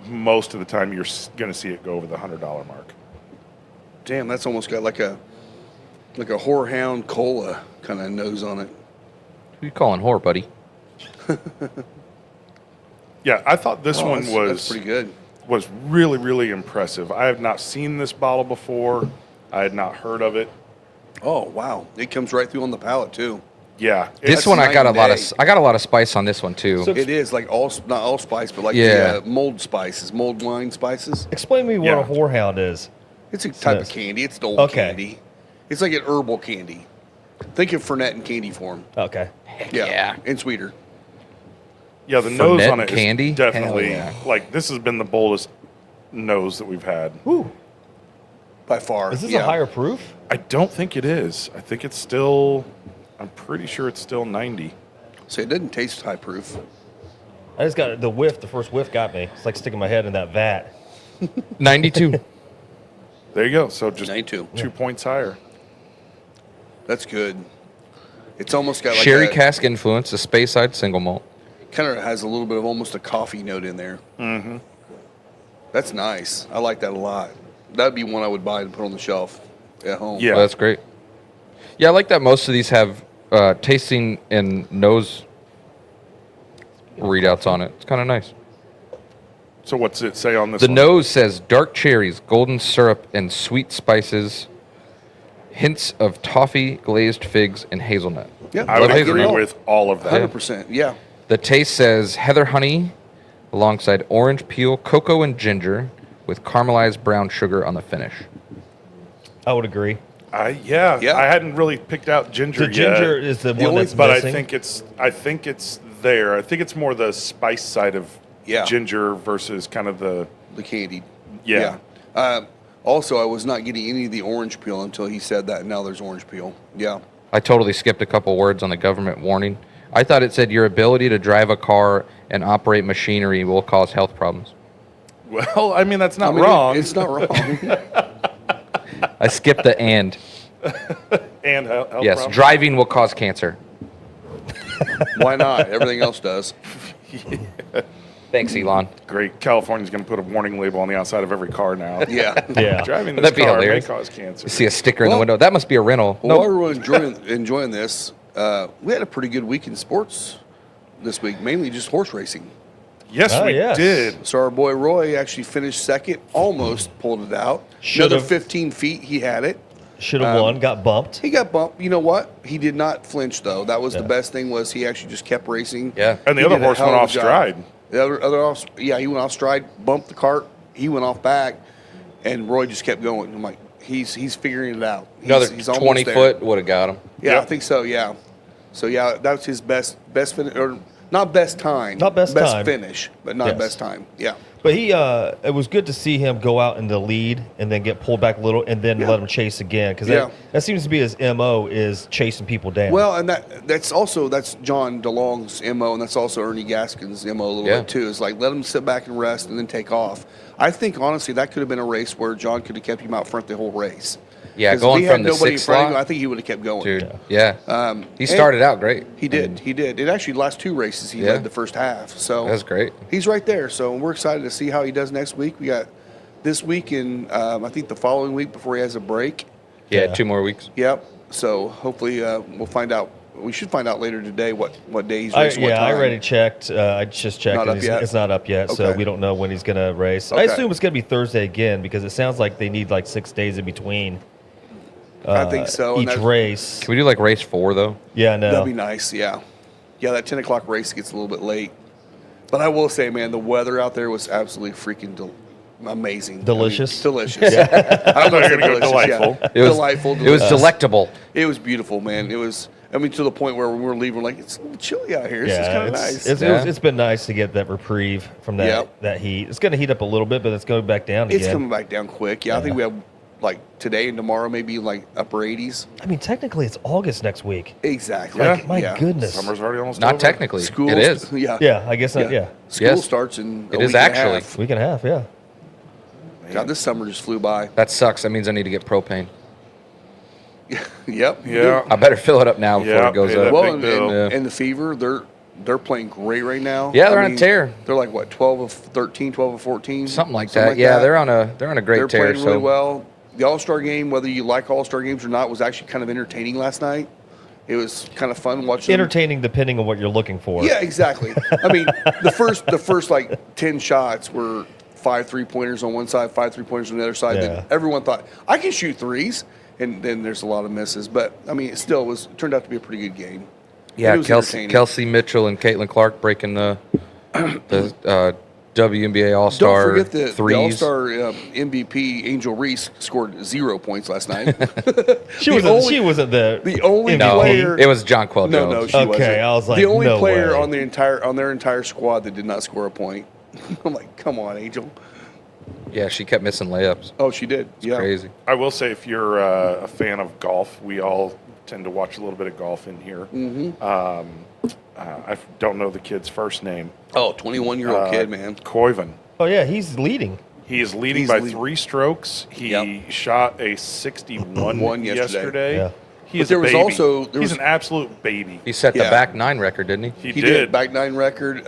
most of the time you're going to see it go over the $100 mark. Damn, that's almost got like a whorehound cola kind of nose on it. Who you calling whore, buddy? Yeah, I thought this one That's pretty good. was really, really impressive. I have not seen this bottle before. I had not heard of it. Oh wow, it comes right through on the palate too. Yeah, This That's one I got a night lot and of day. I got a lot of spice on this one too. So- It is like not all spice, but like Yeah. the mold spices, mold wine spices. Explain to me what Yeah. a whorehound is. It's a type Yes. of candy. It's an old Okay. candy. It's like an herbal candy. Think of Fernet in candy form. Okay. yeah. and sweeter. yeah. The nose Fernet on it is candy? definitely Hell yeah. like this has been the boldest nose that we've had. Ooh. By far. Is this yeah. a higher proof? I don't think it is. I think it's still. I'm pretty sure it's still 90. So it doesn't taste high proof. I just got the whiff. The first whiff got me. It's like sticking my head in that vat. 92. There you go. So just 92. 2 points higher. That's good. It's almost got like Sherry a, cask influence, a Speyside single malt. kind of has a little bit of almost a coffee note in there. Mm-hmm. That's nice. I like that a lot. That'd be one I would buy and put on the shelf at home. Yeah. Oh, that's great. Yeah, I like that most of these have tasting and nose readouts on it. It's kind of nice. So what's it say on this The one? nose says dark cherries, golden syrup, and sweet spices, hints of toffee, glazed figs, and hazelnut. Yeah, I would Love agree hazelnut. with all of that. 100%. Yeah. The taste says heather honey alongside orange peel, cocoa, and ginger with caramelized brown sugar on the finish. I would agree. Yeah, Yeah. I hadn't really picked out ginger The yet. ginger is the one only- that's But missing. I think it's there. I think it's more the spice side of Yeah. ginger versus kind of the The candied. Yeah. Also, I was not getting any of the orange peel until he said that. Now there's orange peel. Yeah. I totally skipped a couple words on the government warning. I thought it said your ability to drive a car and operate machinery will cause health problems. well. I mean, that's not I mean, wrong. It's not wrong. I skipped the and. and health Yes, problems. driving will cause cancer. Why not? Everything else does. Thanks, Elon. Great. California's going to put a warning label on the outside of every car now. Yeah. Yeah. Driving this That'd be car may hilarious. cause cancer. You see a sticker in the Well- window. That must be a rental. Well, No, while we're enjoying this, we had a pretty good week in sports this week, mainly just horse racing. Yes, Oh, we yes. did. So our boy Roy actually finished second, almost pulled it out. Should've. Another 15 feet, he had it. Should have won. Got bumped. He got bumped. You know what? He did not flinch though. That was Yeah. the best thing was he actually just kept racing. Yeah. And the He other did a horse hell went of a off job. stride. The other off, yeah, he went off stride, bumped the cart. He went off back, and Roy just kept going. I'm like, he's figuring it out. another He's almost 20 there. foot would have got him. Yeah, Yeah. I think so. Yeah. So yeah, that was his best finish, or not best time. Not best time. finish, but not Yes. best time. Yeah. But it was good to see him go out in the lead and then get pulled back a little and then Yeah. let him chase again because Yeah. that seems to be his MO is chasing people down. Well, and that's John DeLong's MO, and that's also Ernie Gaskin's MO a little Yeah. bit too. Is like let him sit back and rest and then take off. I think honestly that could have been a race where John could have kept him out front the whole race. Yeah, 'Cause if going he had from the nobody in sixth front of him, slot. I think he would have kept going. Dude, yeah. He and- started out great. He did. He did. It actually last two races he Yeah. led the first half. So That's great. He's right there. So we're excited to see how he does next week. We got this week and I think the following week before he has a break. Yeah, Yeah. 2 more weeks. Yep. So hopefully we'll find out. We should find out later today what day he's racing. what I time. already checked. I just checked. Not and up yet? It's not up yet, so Okay. we don't know when he's going to race. I Okay. assume it's going to be Thursday again because it sounds like they need like 6 days in between I think so. and each that- race. Can we do like race 4 though? Yeah, no. That'd be nice. Yeah. Yeah, that 10 o'clock race gets a little bit late. But I will say, man, the weather out there was absolutely freaking amazing. Delicious? I mean, delicious. I thought you were gonna go delightful. It was delightful. It was delicious. delectable. It was beautiful, man. It was. I mean, to the point where we were leaving, we're like, it's a little chilly out here. This is kind of nice. It's been nice to get that reprieve from that heat. It's going to heat up a little bit, but it's going back down again. It's coming back down quick. Yeah, I think we have like today and tomorrow maybe like upper 80s. I mean, technically, it's August next week. Exactly. Yeah. My goodness. Summer's already almost Not over. technically. School. It is. Yeah. Yeah, I guess not. Yeah. School Yes. starts in. It is actually. Week and a half, yeah. God, this summer just flew by. That sucks. That means I need to get propane. Yep. Yeah. I better fill it up now before Yeah, it goes pay that up. Well, big and, bill. and the Fever, they're playing great right now. Yeah, they're on a tear. They're like what, 12 of 13, 12 of 14, Something like that. Yeah, they're on a great They're tear. playing really So well. The All-Star game, whether you like All-Star games or not, was actually kind of entertaining last night. It was kind of fun watching. Entertaining depending on what you're looking for. Yeah, exactly. I mean, the first like 10 shots were 5 3-pointers on one side, 5 3-pointers on the other side. Yeah. Then everyone thought I can shoot threes, and then there's a lot of misses. But I mean, it turned out to be a pretty good game. yeah, It was entertaining. Kelsey Mitchell and Caitlin Clark breaking the WNBA All Star Don't forget the threes. All-Star MVP Angel Reese scored 0 points last night. She The wasn't the the only no, player. it was John Quell No, Jones. no, she Okay, wasn't. I was like, the only no player way. on their entire squad that did not score a point. I'm like, come on, Angel. Yeah, she kept missing layups. Oh, she did. Yeah. Crazy. I will say, if you're a fan of golf, we all tend to watch a little bit of golf in here. Mm-hmm. I don't know the kid's first name. Oh, 21-year-old kid, man. Koiven. Oh, yeah, he's leading. He is leading He's by leading. 3 strokes. He Yep. shot a 61 One yesterday. Yeah. He But is there a was baby. also- there He's was- an absolute baby. He set the Yeah. back 9 record, didn't he? He He did. did. Back 9 record.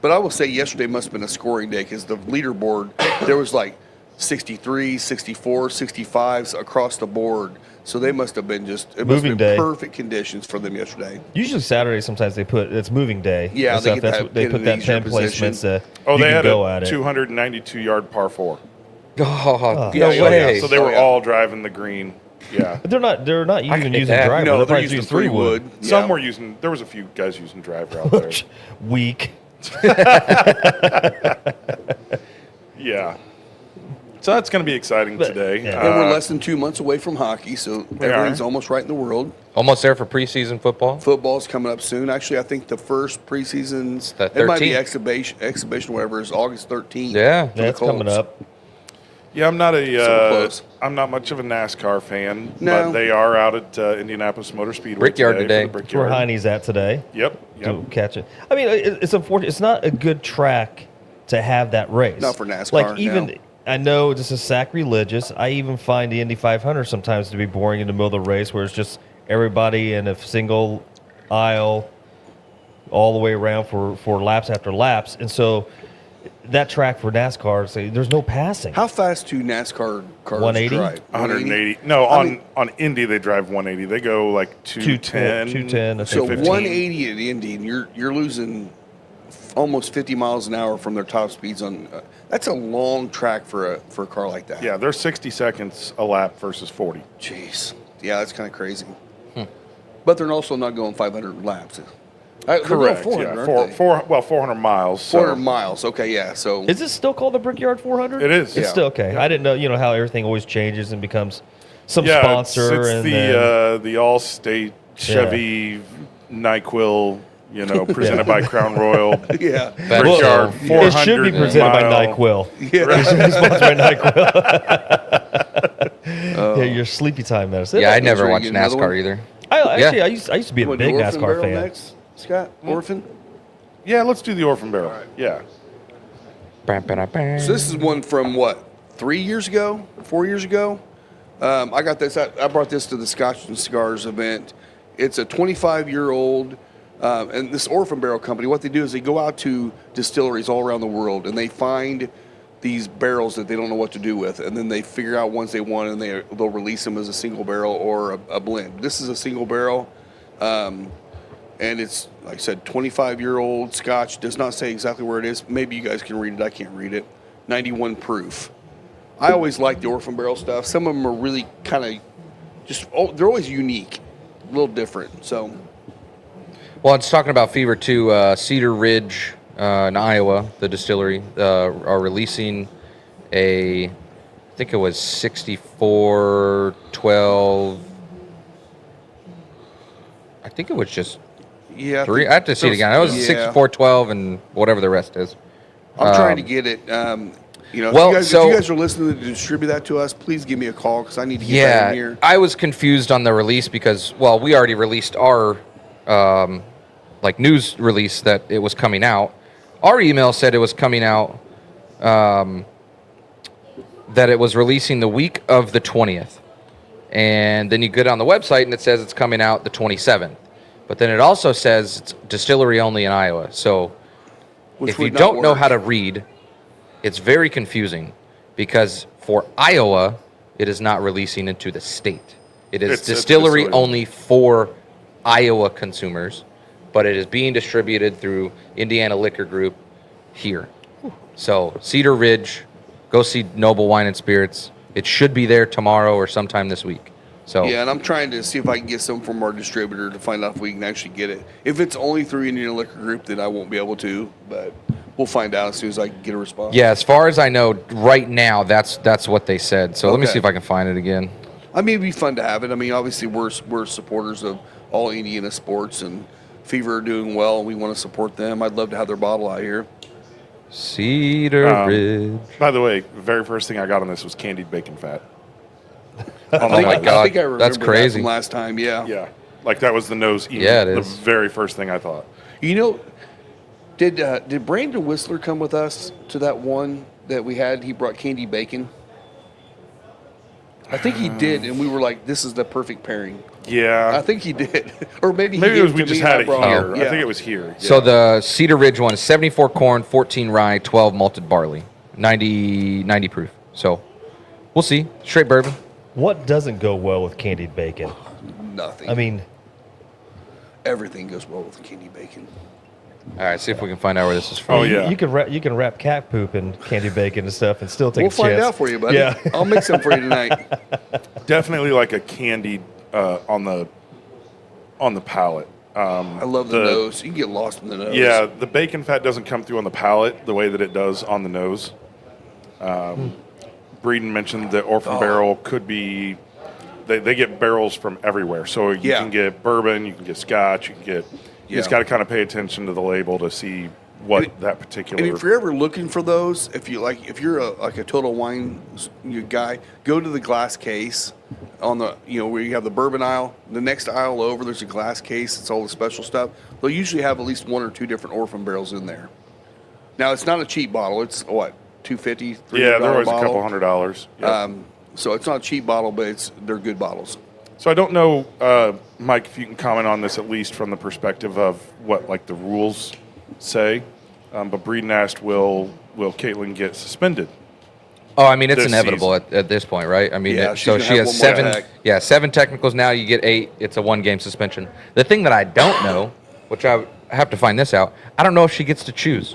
But I will say yesterday must have been a scoring day because the leaderboard, there was like 63, 64, 65s across the board. So they must have been it must Moving have day. been perfect conditions for them yesterday. Usually Saturday, sometimes it's moving day. Yeah, and they stuff. get that They in put an that easier pin position. placements that Oh, you they can had go a at it. 292-yard par 4. Oh, Yeah, no yeah, way. yeah. So they Oh, were yeah. all driving the green. Yeah. But they're not even hate using that. driver. No, they're probably using just 3-wood. Yeah. Some were using. There was a few guys using driver out there. Weak. Yeah. So that's going to be exciting But, today. yeah. And we're less than 2 months away from hockey, so everything's are. almost right in the world. Almost there for preseason football. Football's coming up soon. Actually, I think the first preseason's the it might be 13th. exhibition, whatever, is August 13th. Yeah. for the That's coming Colts. up. Yeah, I'm not close. I'm not much of a NASCAR fan, No. but they are out at Indianapolis Motor Speedway Brickyard today. for the That's where Brickyard. Heine's at today. Yep. To catch it. I mean, it's unfortunate. It's not a good track to have that race. Not for NASCAR, Like even no. I know this is sacrilegious. I even find the Indy 500 sometimes to be boring in the middle of the race, where it's just everybody in a single aisle all the way around for laps after laps, and so that track for NASCAR, say there's no passing. How fast do NASCAR cars 180? drive? 180. No, I on mean- on Indy they drive 180. They go like 210. 210, I So think 15. 180 at Indy, and you're losing almost 50 miles an hour from their top speeds on. That's a long track for a car like that. Yeah, they're 60 seconds a lap versus 40. Jeez. Yeah, that's kind of crazy. But they're also not going 500 laps. They're going Correct. 400, Yeah, aren't they? 400 miles. So 400 miles. Okay, yeah. So Is it still called the Brickyard 400? It is. It's Yeah. still okay. Yeah. I didn't know. You know how everything always changes and becomes some yeah, sponsor it's and the then, the Allstate Chevy NyQuil, presented by Crown Royal. yeah. Brickyard Well, it should be 400 presented by mile. NyQuil. Yeah. It should be sponsored by NyQuil. Yeah, your sleepy time medicine. Yeah, I Is never there watched another one? NASCAR either. Actually, Yeah. I used to be a What, big the Orphan NASCAR Barrel fan. next, Scott? Orphan? Yeah, let's do the Orphan Barrel. Yeah. So this is one from what, 3 years ago, 4 years ago? I got this. I brought this to the Scotch and Cigars event. It's a 25-year-old, and this Orphan Barrel company. What they do is they go out to distilleries all around the world, and they find these barrels that they don't know what to do with, and then they figure out ones they want, and they'll release them as a single barrel or a blend. This is a single barrel. And it's, like I said, 25-year-old Scotch. Does not say exactly where it is. Maybe you guys can read it. I can't read it. 91 proof. I always like the Orphan Barrel stuff. Some of them are really kind of they're always unique, a little different. So, Well, it's talking about Fever too. Cedar Ridge in Iowa, the distillery, are releasing I think it was 64-12. I think it was just Yeah. 3. I have to see it again. It was 64-12 and whatever the rest is. I'm trying to get it. Well, if you guys are listening to distribute that to us, please give me a call because I need to get that in here. I was confused on the release because, well, we already released our news release that it was coming out. Our email said it was coming out, that it was releasing the week of the 20th. And then you get on the website and it says it's coming out the 27th. But then it also says it's distillery only in Iowa. So if you don't know how to read, it's very confusing because for Iowa, it is not releasing into the state. It is distillery only for Iowa consumers, but it is being distributed through Indiana Liquor Group here. So Cedar Ridge, go see Noble Wine and Spirits. It should be there tomorrow or sometime this week. So yeah, and I'm trying to see if I can get some from our distributor to find out if we can actually get it. If it's only through Indiana Liquor Group, then I won't be able to, but we'll find out as soon as I can get a response. yeah, as far as I know, right now, that's what they said. So let me see if I can find it again. I mean, it'd be fun to have it. I mean, obviously, we're supporters of all Indiana sports, and Fever are doing well, and we want to support them. I'd love to have their bottle out here. Cedar Ridge. By the way, the very first thing I got on this was candied bacon fat. Oh my I God, think I remember that's that crazy. from last time. Yeah. Yeah, like that was the nose. Yeah, it is. The very first thing I thought. You know, did Brandon Whistler come with us to that one that we had? He brought candy bacon. I think he did, and we were like, "This is the perfect pairing." Yeah, I think he did, or maybe maybe he it was gave we to just me and had I it brought here. Yeah. I think it was here. Yeah. So the Cedar Ridge one is 74 corn, 14 rye, 12 malted barley, 90 proof. So we'll see. Straight bourbon. What doesn't go well with candied bacon? Nothing. I mean, everything goes well with candy bacon. All right, see if we can find out where this is from. Oh, yeah. you can wrap cat poop in candy bacon and stuff and still take We'll a chance. find out for you, buddy. Yeah. I'll mix them for you tonight. Definitely like a candied on the palate. I love the nose. You can get lost in the nose. Yeah, the bacon fat doesn't come through on the palate the way that it does on the nose. Breeden mentioned that Orphan Barrel could be. They get barrels from everywhere, so you can get bourbon, you can get Scotch, you can get. You just got to kind of pay attention to the label to see what that particular. And if you're ever looking for those, if you're a Total Wine guy, go to the glass case on the where you have the bourbon aisle. The next aisle over, there's a glass case. It's all the special stuff. They'll usually have at least one or two different Orphan barrels in there. Now it's not a cheap bottle. It's what, $250? yeah, they're always bottle. a couple $100. Yep. So it's not a cheap bottle, but they're good bottles. So I don't know, Mike, if you can comment on this at least from the perspective of what like the rules say. But Breeden asked, will Caitlin get suspended? Oh, I mean, it's this inevitable at this point, right? I mean, Yeah, so she's she gonna has have one more 7. tech. Yeah, 7 technicals now. You get 8. It's a 1-game suspension. The thing that I don't know, which I have to find this out, I don't know if she gets to choose.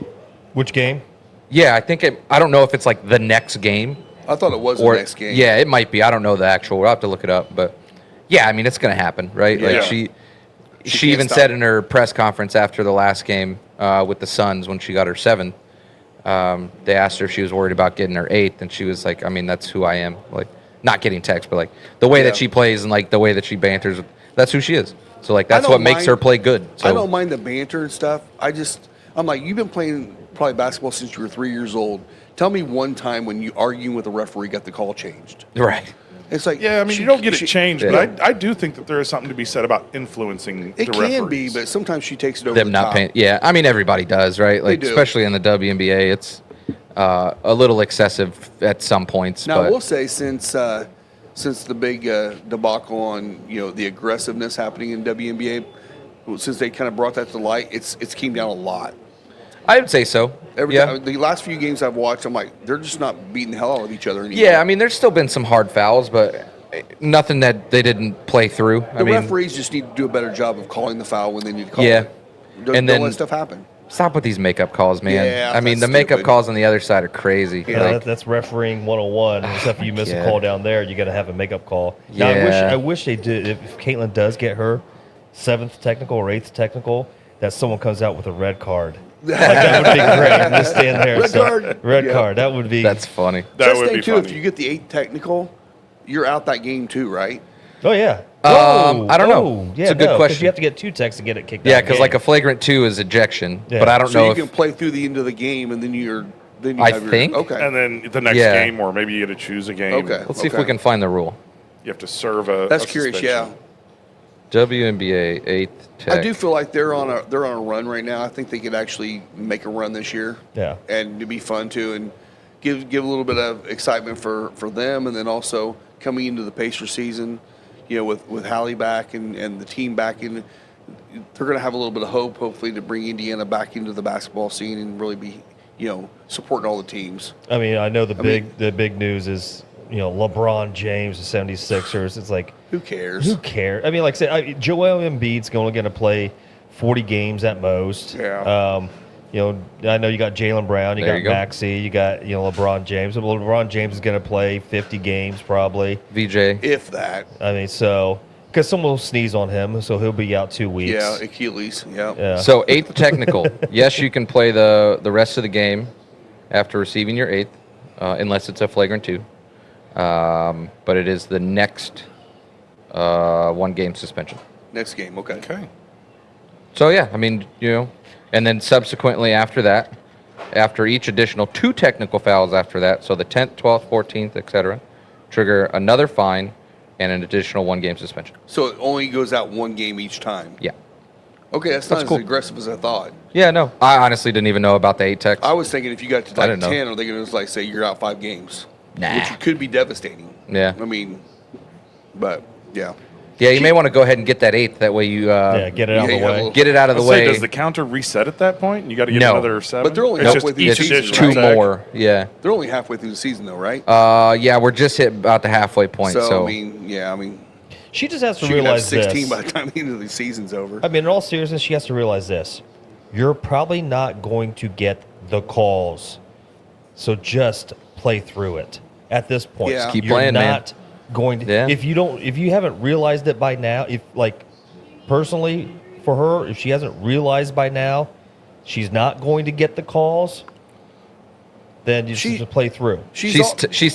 Which game? Yeah, I don't know if it's like the next game. I thought it was Or, the next game. Yeah, it might be. I don't know the actual. We'll have to look it up. But yeah, I mean, it's going to happen, right? Yeah. Like She she can't even stop. said in her press conference after the last game with the Suns when she got her 7th, they asked her if she was worried about getting her 8th, and she was like, I mean, that's who I am. Like, not getting text, but like the way that she plays and like the way that she banters, that's who she is. So like that's don't what makes mind- her play good. So I don't mind the banter and stuff. I'm like, you've been playing probably basketball since you were 3 years old. Tell me one time when you arguing with a referee got the call changed. right. It's like, Yeah, I mean, you don't get it changed, yeah. but I do think that there is something to be said about influencing It the can referees. be, but sometimes she takes it over Them the not top. paying. Yeah, I mean everybody does, right? Like do. especially in the WNBA, it's a little excessive at some points. Now, I but will say since the big debacle on the aggressiveness happening in WNBA, since they kind of brought that to light, it's came down a lot. I would say so. The last few games I've watched, I'm like, they're just not beating the hell out of each other anymore. Yeah, I mean, there's still been some hard fouls, but nothing that they didn't play through. The referees just need to do a better job of calling the foul when they need to call Yeah. it. Don't And then- let stuff happen. Stop with these makeup calls, man. Yeah, I mean, the that's makeup stupid. calls on the other side are crazy. Yeah, Like, that's refereeing 101. Except if you miss Yeah. a call down there, you got to have a makeup call. Now, Yeah. I wish they did. If Caitlin does get her 7th technical or 8th technical, that someone comes out with a red card That would be great. Just stand there. Red card. Red Yeah. card. That would be. That's funny. That Best would thing be too, funny. if you get the 8th technical, you're out that game too, right? Oh yeah. I don't know. Yeah, It's a good 'cause question. You have to get 2 techs to get it kicked out. Yeah, of the because like a game. flagrant 2 is ejection, Yeah. but I don't So know you if can play through the end of the game, and then you I have your, think. okay. And then the next Yeah. game, or maybe you get to choose a game. Okay. let's see if we can find the rule. You have to serve a. That's a curious. suspension. WNBA 8th tech. I do feel like they're on a run right now. I think they could actually make a run this year. Yeah. And it'd be fun too, and give a little bit of excitement for them, and then also coming into the Pacer season, with Hallie back and the team back in, they're going to have a little bit of hope, hopefully, to bring Indiana back into the basketball scene and really be, supporting all the teams. I mean, I know the big news is LeBron James, the 76ers. It's like, Who cares? who cares? I mean, like I said, Joel Embiid's only going to play 40 games at most. Yeah. I know you got Jaylen Brown, you There got you go. Maxey, you got LeBron James. Well, LeBron James is going to play 50 games probably. VJ. If that. I mean, so because someone will sneeze on him, so he'll be out 2 weeks. Yeah, Achilles. Yeah. Yeah. So 8th technical. Yes, you can play the rest of the game after receiving your 8th, unless it's a flagrant 2. But it is the next 1-game suspension. Next game. Okay. Okay. So yeah, I mean, and then subsequently after that, after each additional 2 technical fouls after that, so the 10th, 12th, 14th, etc., trigger another fine and an additional 1-game suspension. So it only goes out 1 game each time. Yeah. Okay, that's not That's as cool. aggressive as I thought. Yeah, no. I honestly didn't even know about the 8 techs. I was thinking if you got to I like didn't know. 10, are they going to say you're out 5 games? Nah. Which could be devastating. Yeah. I mean, but yeah. Yeah, you may want to go ahead and get that 8th. That way you get it out of yeah, the yeah, way. well, get it out of the Let's say, way. does the counter reset at that point? You got to get No. another 7. But they're only It's halfway just through each the season, it's additional 2 right? tech. more. Yeah. They're only halfway through the season, though, right? Yeah, we're just hit about the halfway point. So, I mean, She just has to she could have realize 16 this. by the time the end of the season's over. I mean, in all seriousness, she has to realize this. You're probably not going to get the calls. So just play through it at this point. Yeah. Just keep You're playing, man. not going to Yeah. if you haven't realized it by now, if like personally for her, if she hasn't realized by now she's not going to get the calls, then you just play through. she's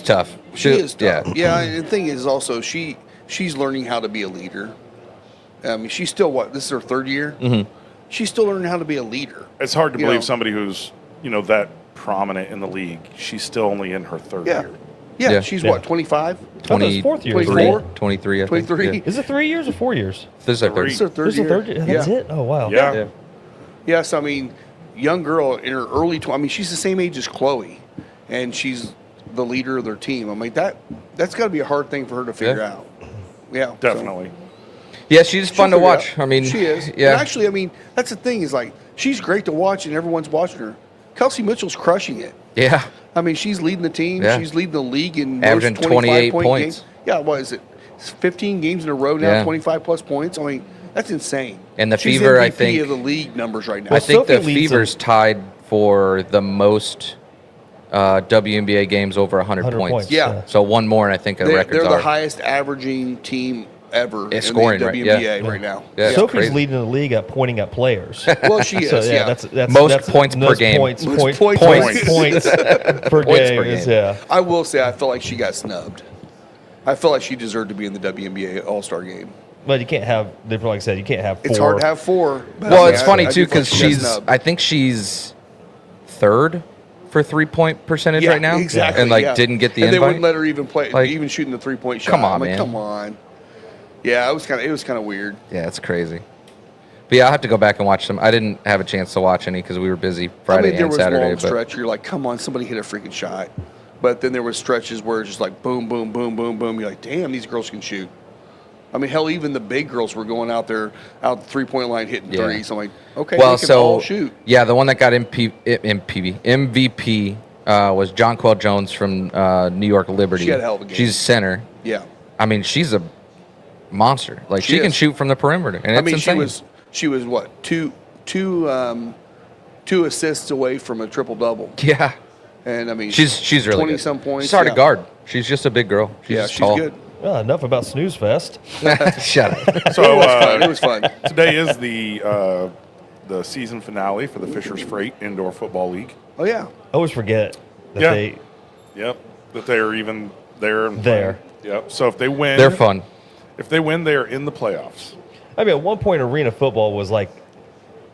tough. She is tough. Yeah. Yeah, and the thing is also she's learning how to be a leader. I mean, she's still this is her 3rd year. Mm-hmm. She's still learning how to be a leader. It's hard to You believe know. somebody who's that prominent in the league. She's still only in her 3rd Yeah. year. Yeah, Yeah. she's Yeah. what, 25? I thought it was 4th year. 24? 23, I think. 23? Yeah. Is it 3 years or 4 years? This is our Three. This is her 3rd This is year. the 3rd year. That's yeah. it? Oh wow. Yeah. Yeah. Yes, I mean, young girl in her early 20s. I mean, she's the same age as Chloe, and she's the leader of their team. I mean, that's got to be a hard thing for her to figure Yeah. out. Yeah, so Definitely. Yeah, she's fun to she'll figure it watch. out. I mean, she is. Yeah. And actually, I mean, that's the thing is like she's great to watch, and everyone's watching her. Kelsey Mitchell's crushing it. yeah. I mean, she's leading the team. Yeah. She's leading the league in Averaging most 25 28 point points. games. Yeah, what is it? 15 games in a row now, Yeah. 25 plus points. I mean, that's insane. And the She's Fever, MVP I think- of the league numbers right now. I think Sophie the leads Fever's tied for the most WNBA games over 100 points. Yeah. So one more, and I think the they're records the are. highest averaging team ever It's in scoring, the right? WNBA Yeah. right now. Yeah, it's Sophie's crazy. leading the league at pointing at players. Well, she is. So yeah, that's Most that's, points per most game. Points, Most points, points. points per game. per is- game. Yeah. I will say, I feel like she got snubbed. I feel like she deserved to be in the WNBA All Star game. But you can't have. Like I said, you can't have. It's four. hard to have 4. but Well, I mean, it's funny I too do feel like because she got she's. snubbed. I think she's 3rd for 3-point percentage Yeah, right now, exactly, and like yeah. didn't get the and they invite. wouldn't let her even play, Like, even shooting the 3-point shot. come on, I'm like, man. come on. Yeah, it was kind of weird. Yeah, it's crazy. But yeah, I'll have to go back and watch them. I didn't have a chance to watch any because we were busy Friday I mean, there and was Saturday. long But stretch. You're like, come on, somebody hit a freaking shot. But then there was stretches where it's just like boom, boom, boom, boom, boom. You're like, damn, these girls can shoot. I mean, hell, even the big girls were going out there, out the 3-point line, hitting Yeah. threes. I'm like, okay, well, they can all so shoot. yeah, the one that got MVP was Jonquel Jones from New York Liberty. She had a hell of a game. She's center. Yeah. I mean, she's a monster. Like She she can is. shoot from the perimeter, and it's I mean, insane. she was what, two assists away from a triple double. Yeah, And I mean, she's really 20 good. some points. She's hard to yeah. guard. She's just a big girl. She's Yeah, just she's tall. good. Well, enough about snooze fest. Shut up. So It was fun. today is the the season finale for the Fisher's Freight Indoor Football League. Oh yeah. I always forget that Yeah. they Yep, that they are even there. And There. playing. Yep. So if they win, They're fun. If they win, they are in the playoffs. I mean, at one point, arena football was like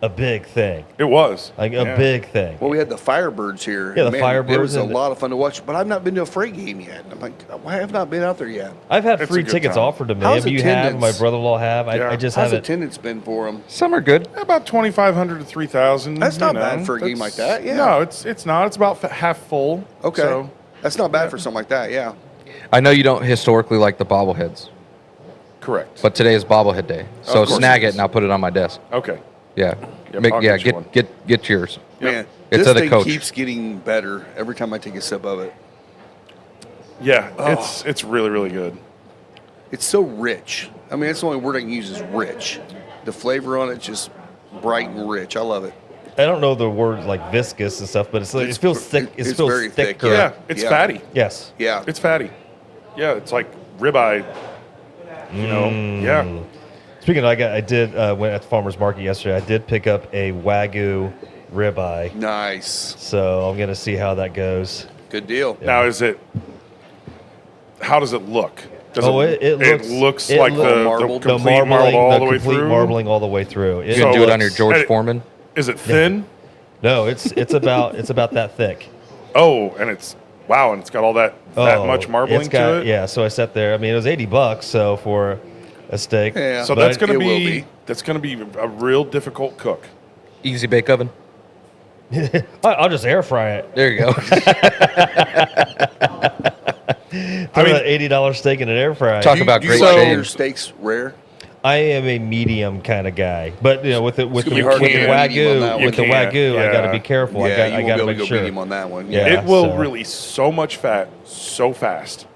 a big thing, It was like Yeah. a big thing. Well, we had the Firebirds here. Yeah, the Man, Firebirds It was a and- lot of fun to watch, but I've not been to a freight game yet. I'm like, why have I not been out there yet? I've had It's a free good tickets time. offered to me. How's You have, attendance? my brother-in-law have. Yeah. I just How's haven't. attendance been for them? Some are good. about 2,500 to 3,000. That's not you bad know. for a game like that, yeah. No, it's not. It's about half full. Okay, So, that's not bad for something like that. Yeah. I know you don't historically like the bobbleheads, correct. but today is bobblehead day. So Of course snag it it is. and I'll put it on my desk. okay. Yeah. Yep, I'll Yeah, get you one. get yours. Man, It's this of the thing coach. keeps getting better every time I take a sip of it. Yeah, Oh. it's really really good. It's so rich. I mean, that's the only word I can use is rich. The flavor on it's just bright and rich. I love it. I don't know the word like viscous and stuff, but it feels thick. It it's feels very thick, thicker. Yeah, it's Yeah. fatty. Yes. Yeah. It's fatty. Yeah, it's like ribeye. You know. Yeah. Speaking of, I did went at the farmer's market yesterday. I did pick up a Wagyu ribeye, Nice. so I'm gonna see how that goes. Good deal. Now is it? How does it look? Does It looks like looks- the marbled. complete marbling, marbled all the way complete through. marbling all the way through. You gonna do it on your looks- George Hey. Foreman? Is it thin? No, it's about that thick. Oh, and it's wow, and it's got all that much marbling it's got, to it. Yeah, so I sat there. I mean, it was $80, so for a steak. Yeah. So But that's going it to will be be. that's going to be a real difficult cook. Easy bake oven. I'll just air fry it. There you go. Throw that $80 steak in an air fryer. Talk about Do great you like shade. your steaks rare? I am a medium kind of guy, but you know, with the gonna be hard to with the get a medium on that wagyu, one. with the You can't, wagyu, I got to yeah. be careful. Yeah, I you got won't to be able make to go sure. medium on that one. Yeah. It will so- release so much fat so fast.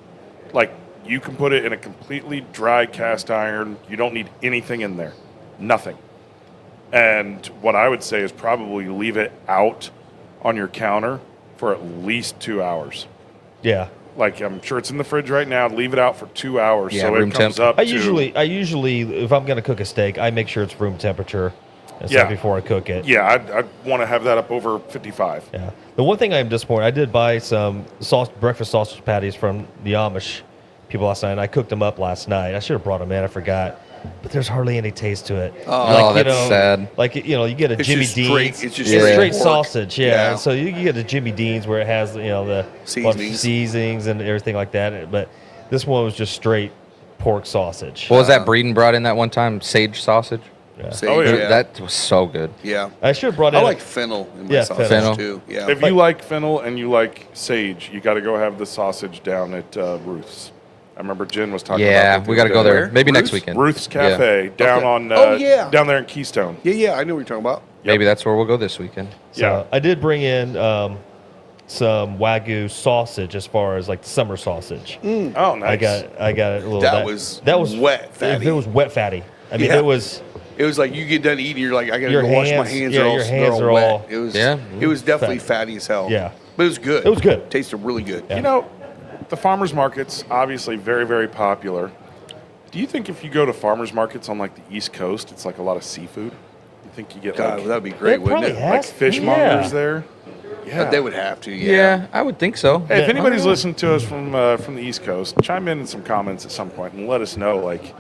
Like you can put it in a completely dry cast iron. You don't need anything in there. Nothing. And what I would say is probably leave it out on your counter for at least 2 hours. Yeah, Like I'm sure it's in the fridge right now. Leave it out for 2 hours Yeah, so room it comes temp. up. I to, usually, if I'm going to cook a steak, I make sure it's room temperature and Yeah. stuff before I cook it. Yeah, I'd want to have that up over 55. Yeah. The one thing I'm disappointed, I did buy some breakfast sausage patties from the Amish people last night, and I cooked them up last night. I should have brought them in. I forgot. But there's hardly any taste to it. Oh, that's sad. Like, you know, you get a It's Jimmy just Dean's. straight- it's just it's straight straight pork. sausage, yeah. Yeah. So you get a Jimmy Dean's where it has, you know, the Seasonings. seasonings and everything like that. But this one was just straight pork sausage. What was that Breeden brought in that one time? Sage sausage. Sage, Oh, yeah. That was so good. yeah. I should have brought in. I like fennel in my Yeah, sausage fennel. too. Yeah. If you like fennel and you like sage, you got to go have the sausage down at Ruth's. I remember Jen was talking about Yeah, that we the got to other go day. there. Where? Maybe next Ruth's? weekend. Ruth's Yeah. Cafe down Okay. on Oh, yeah. down there in Keystone. yeah, I know what you're talking about. Maybe that's where we'll go this weekend. So Yeah. I did bring in some Wagyu sausage as far as like the summer sausage. Oh, nice. I got a little. That was wet fatty. It was wet fatty. I mean, Yeah. it was. It was like you get done eating, you're like, I gotta Your go wash my hands- hands. yeah, they're all, your hands they're are all all- wet. It was, Yeah. it was definitely Fatty. fatty as hell. Yeah. but it was good. It was good. Tasted really good. Yeah. You know, the farmers markets obviously very very popular. Do you think if you go to farmers markets on like the East Coast, it's like a lot of seafood? You think you get God, like, that'd be great, It wouldn't probably it? has- like fishmongers yeah. there? Yeah. But they would have to. Yeah, Yeah. I would think so. Hey, if Yeah. anybody's listening to us from the East Coast, chime in some comments at some point and let us know. Like,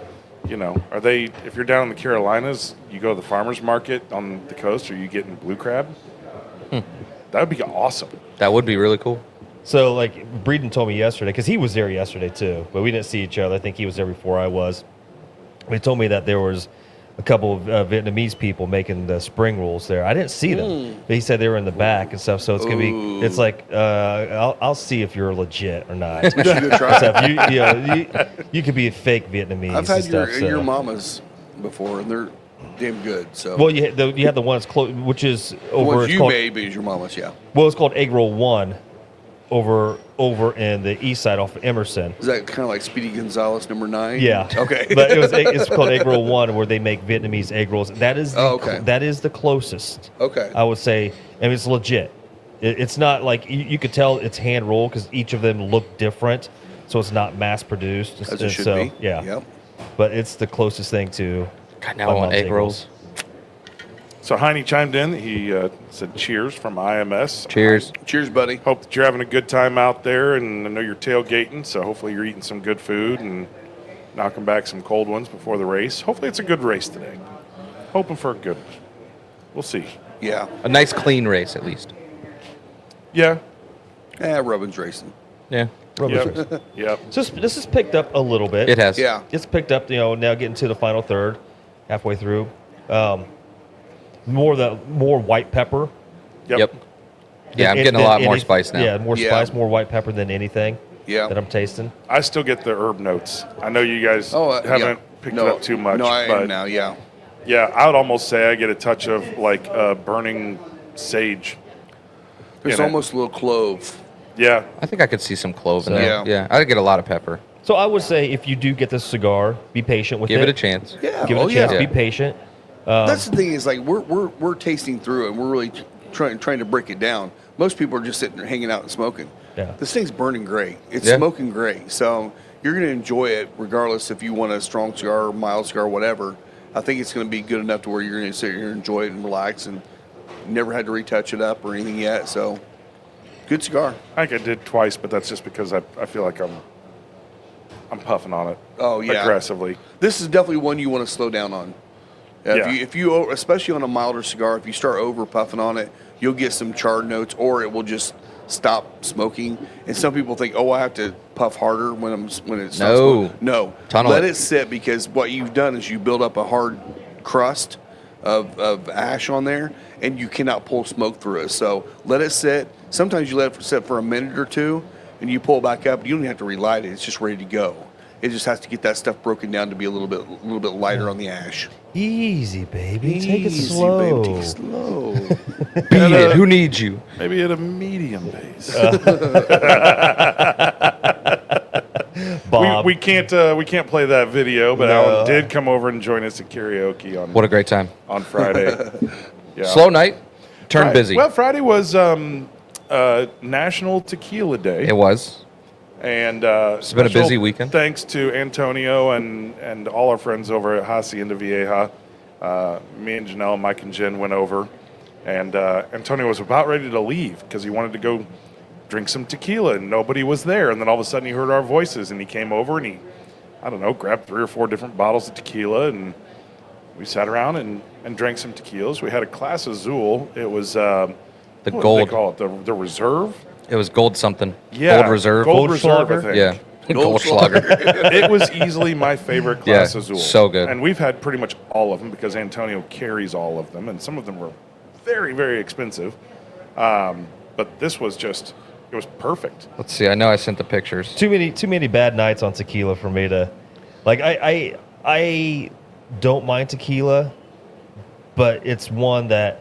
you know, are they? If you're down in the Carolinas, you go to the farmers market on the coast, are you getting blue crab? That would be awesome. That would be really cool. So like Breeden told me yesterday because he was there yesterday too, but we didn't see each other. I think he was there before I was. He told me that there was a couple of Vietnamese people making the spring rolls there. I didn't see them, but he said they were in the back and stuff. So it's gonna be. It's like I'll see if you're legit or not. We should go try. So if you could be a fake Vietnamese. I've had and stuff, so. your mama's before, and they're damn good. So Well, you had the one that's close, which is the over. ones It's you called, made is your mama's. Yeah. well, it's called Egg Roll One, over in the east side off of Emerson. Is that kind of like Speedy Gonzalez #9? Yeah. Okay. But it's called Egg Roll One, where they make Vietnamese egg rolls. That is that is the closest. Okay. I would say, and it's legit. It's not like you could tell it's hand rolled because each of them look different, so it's not mass produced. As it And should so, be. Yeah. Yep. But it's the closest thing to. God, now my I want mom's egg rolls. So Heine chimed in. He said, cheers from IMS. Cheers. Cheers, buddy. Hope that you're having a good time out there, and I know you're tailgating, so hopefully you're eating some good food and knocking back some cold ones before the race. Hopefully it's a good race today. Hoping for a good one. We'll see. Yeah. A nice clean race at least. Yeah. Robin's racing. Yeah. Yep. Yep. So this has picked up a little bit. It has. Yeah. It's picked up, now getting to the final third, halfway through. More white pepper. Yep. Yeah, I'm getting a lot more spice now. Yeah, more Yeah. spice, more white pepper than anything Yeah. that I'm tasting. I still get the herb notes. I know you guys haven't picked it up too much. No, I but am now, yeah. Yeah, I would almost say I get a touch of like burning sage. There's in it. almost a little clove. Yeah. I think I could see some clove in So- there. Yeah. Yeah, I get a lot of pepper. So I would say if you do get this cigar, be patient with Give it a chance. Yeah. Give it oh, a chance. yeah. Be patient. That's the thing is like we're tasting through it and we're really trying to break it down. Most people are just sitting there hanging out and smoking. Yeah. This thing's burning great. It's Yeah. smoking great. So you're going to enjoy it regardless if you want a strong cigar, mild cigar, whatever. I think it's going to be good enough to where you're going to sit here and enjoy it and relax and never had to retouch it up or anything yet. So good cigar. I think I did twice, but that's just because I feel like I'm puffing on it. Oh, yeah. Aggressively. This is definitely one you want to slow down on. Yeah. If you, especially on a milder cigar, if you start over puffing on it, you'll get some charred notes, or it will just stop smoking. And some people think, oh, I have to puff harder when it stops No. smoking. No, Tunnel let it. it sit, because what you've done is you build up a hard crust of ash on there, and you cannot pull smoke through it. So let it sit. Sometimes you let it sit for a minute or two, and you pull it back up. You don't even have to relight it; it's just ready to go. It just has to get that stuff broken down to be a little bit lighter on the ash. Easy, baby. Take it Easy, slow. baby, take it slow. Beat it. Who needs you? Maybe at a medium pace. Bob. we can't play that video, but No. Alan did come over and join us at karaoke on What a great time. on Friday. Yeah. Slow night. Turned Right. busy. Well, Friday was National Tequila Day. It was. And It's been a special busy weekend. Thanks to Antonio and all our friends over at Hacienda Vieja. Me and Janelle, Mike and Jen went over, and Antonio was about ready to leave because he wanted to go drink some tequila, and nobody was there. And then all of a sudden he heard our voices, and he came over and he, I don't know, grabbed 3 or 4 different bottles of tequila, and we sat around and drank some tequilas. We had a Class Azul. It was The what do gold. they call it? The Reserve. It was gold something. Yeah, Gold reserve. Gold Reserve, I Goldschlager? think. Yeah. Goldschlager. It was easily my favorite Class Yeah, Azul. so good. And we've had pretty much all of them because Antonio carries all of them, and some of them were very, very expensive. But this was just, it was perfect. Let's see. I know I sent the pictures. Too many bad nights on tequila for me to, like, I don't mind tequila, but it's one that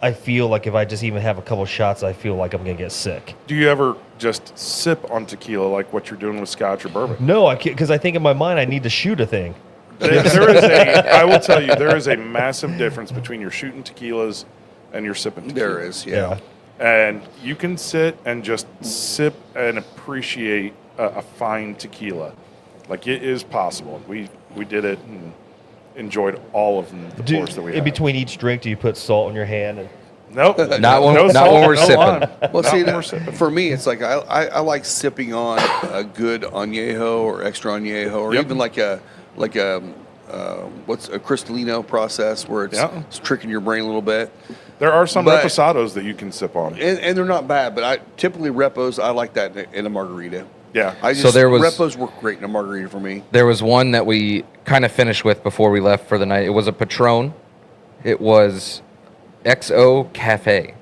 I feel like if I just even have a couple shots, I feel like I'm gonna get sick. Do you ever just sip on tequila like what you're doing with Scotch or bourbon? No, I can't, because I think in my mind I need to shoot a thing. I will tell you, there is a massive difference between your shooting tequilas and your sipping tequila. There is, yeah. And you can sit and just sip and appreciate a fine tequila. Like, it is possible. We did it and enjoyed all of them, the pours that we In had. between each drink, do you put salt in your hand? And Nope. Not when- not salt, when we're no sipping. lime. Well, Not see, when we're sipping. for me, it's like I like sipping on a good añejo or extra añejo, or Yep. even like a what's a Cristalino process where it's, Yeah. it's tricking your brain a little bit. There are some But- reposados that you can sip on. And they're not bad, but I typically repos I like that in a margarita. Yeah. I just, So there was- repos work great in a margarita for me. There was one that we kind of finished with before we left for the night. It was a Patron. It was XO Cafe.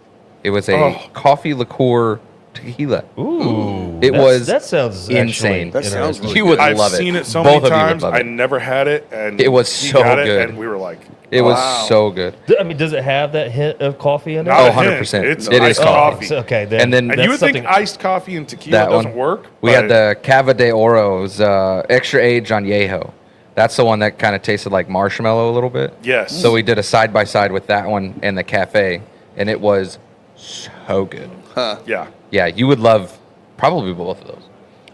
It was a Oh. coffee liqueur tequila. ooh, It was that sounds actually insane. That sounds interesting. really You would I've love it. seen it so Both many of you would times. love I it. never had it, and It was he so got it, good. and we were like, It was Wow. so good. I mean, does it have that hint of coffee in it? not Oh, a 100%. hint. It's It is iced coffee. coffee. So, okay, then, And then- And that's you would think something- iced coffee and tequila That doesn't one. work. We but had the Cava de Oro's extra age on Yeho. That's the one that kind of tasted like marshmallow a little bit. Yes. So we did a side by side with that one and the cafe, and it was so good. Yeah. Yeah, you would love probably both of those.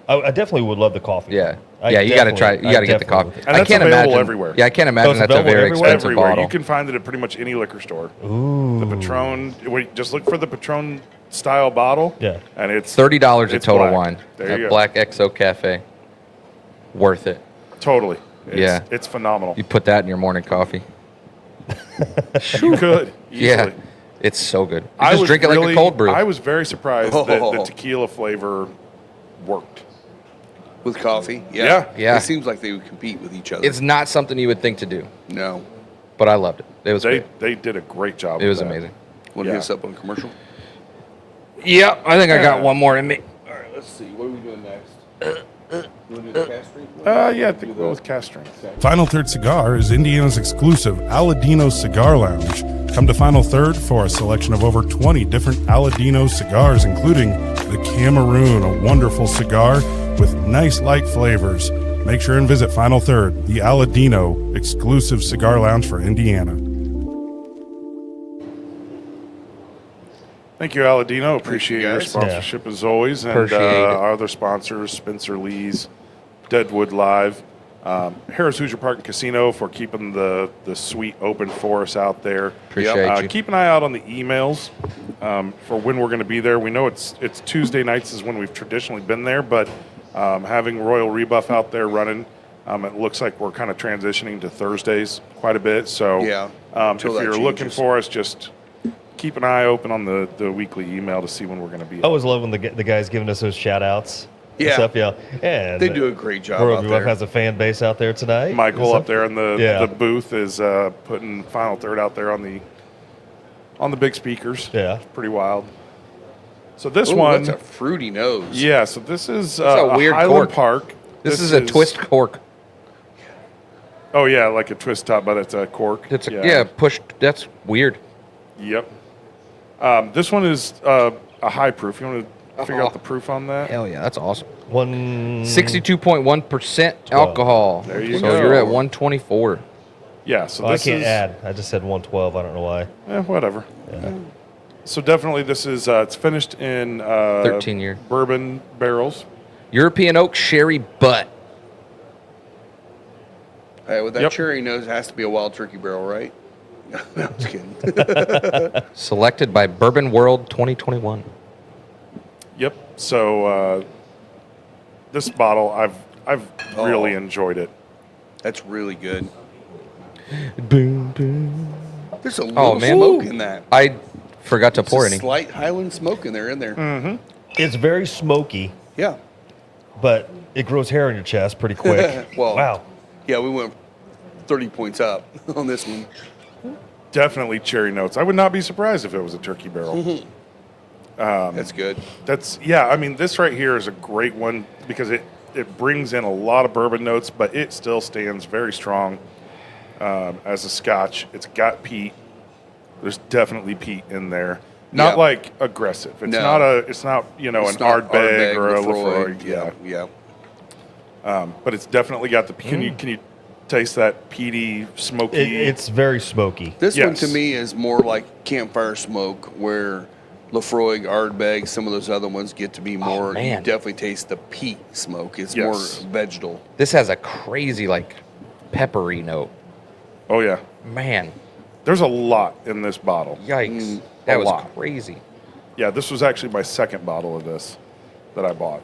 I definitely would love the coffee. Yeah. I Yeah, you got to try. definitely- You got to I get the definitely coffee. would. And that's available everywhere. Yeah, I can't imagine it's that's a available very everywhere? expensive Everywhere. bottle. You can find it at pretty much any liquor store. Ooh. The Patron, just look for the Patron style bottle. Yeah. And it's $30 a it's Total black. Wine There at you go. Black XO Cafe. Worth it. Totally. It's, Yeah. It's phenomenal. You put that in your morning coffee. You could. Easily. Yeah. It's so good. You just drink it like a cold brew. I was very surprised that the Oh. tequila flavor worked. With coffee. Yeah. Yeah. It seems like they would compete with each other. It's not something you would think to do, no. but I loved it. It was They great. they did a great job. It with was that. amazing. Want to Yeah. hit us up on commercial? Yeah, I think I got one more in me. All right, let's see. What are we doing next? You want to do the cast drink? Yeah, I think we'll go with cast strength. Final Third Cigar is Indiana's exclusive Aladino Cigar Lounge. Come to Final Third for a selection of over 20 different Aladino cigars, including the Cameroon, a wonderful cigar with nice light flavors. Make sure and visit Final Third, the Aladino exclusive cigar lounge for Indiana. Thank you, Aladino. Appreciate you, your guys. sponsorship as always. And Appreciate it. our other sponsors, Spencer Lee's, Deadwood Live, Harris Hoosier Park and Casino for keeping the suite open for us out there. Appreciate you. Keep an eye out on the emails for when we're going to be there. We know it's Tuesday nights is when we've traditionally been there, but having Royal Rebuff out there running, it looks like we're kind of transitioning to Thursdays quite a bit. So Yeah, if until that you're looking changes. for us, just keep an eye open on the weekly email to see when we're going to be. I always love when the guys giving us those shout outs. Yeah. Stuff, yeah. And They do a great job Royal out Rebuff there. has a fan base out there tonight. Michael up there in Yeah. the booth is putting Final Third out there on the big speakers. Yeah. Pretty wild. So this Ooh, one, that's a fruity nose. yeah. So this is a weird Highland cork. Park. This is a twist cork. Oh yeah, like a twist top, but it's a cork. It's yeah, pushed. That's weird. Yep. This one is a high proof. You want to figure out the proof on that? Hell yeah, that's awesome. 62.1% alcohol. There you so go. you're at 124. Yeah. So Oh, I this can't is add. I just said 112. I don't know why. whatever. So definitely, this is it's finished in 13 year bourbon barrels. European oak sherry butt. Hey, with that Yep. cherry nose, it has to be a wild turkey barrel, right? No, I'm just kidding. Selected by Bourbon World 2021. Yep. So this bottle, I've really Oh. enjoyed it. That's really good. Boom, boom. There's a little man. smoke in that. I forgot to It's pour a any. slight Highland smoke in there. It's very smoky, Yeah. but it grows hair on your chest pretty quick. Well, wow. Yeah, we went 30 points up on this one. Definitely cherry notes. I would not be surprised if it was a turkey barrel. That's good. I mean, this right here is a great one because it brings in a lot of bourbon notes, but it still stands very strong as a Scotch. It's got peat. There's definitely peat in there. Not Yeah. like aggressive. It's No. not an It's an not Ardbeg or a Lefroy. Lefroy. Yeah. But it's definitely got the. Can you taste that peaty, smoky? It's very smoky. This one Yes. to me is more like campfire smoke, where Lefroy, Ardbeg, some of those other ones get to be more. You man. definitely taste the peat smoke. It's Yes. more vegetal. This has a crazy, like, peppery note. Oh yeah, Man, there's a lot in this bottle. yikes. That a was lot. crazy. Yeah, this was actually my second bottle of this that I bought.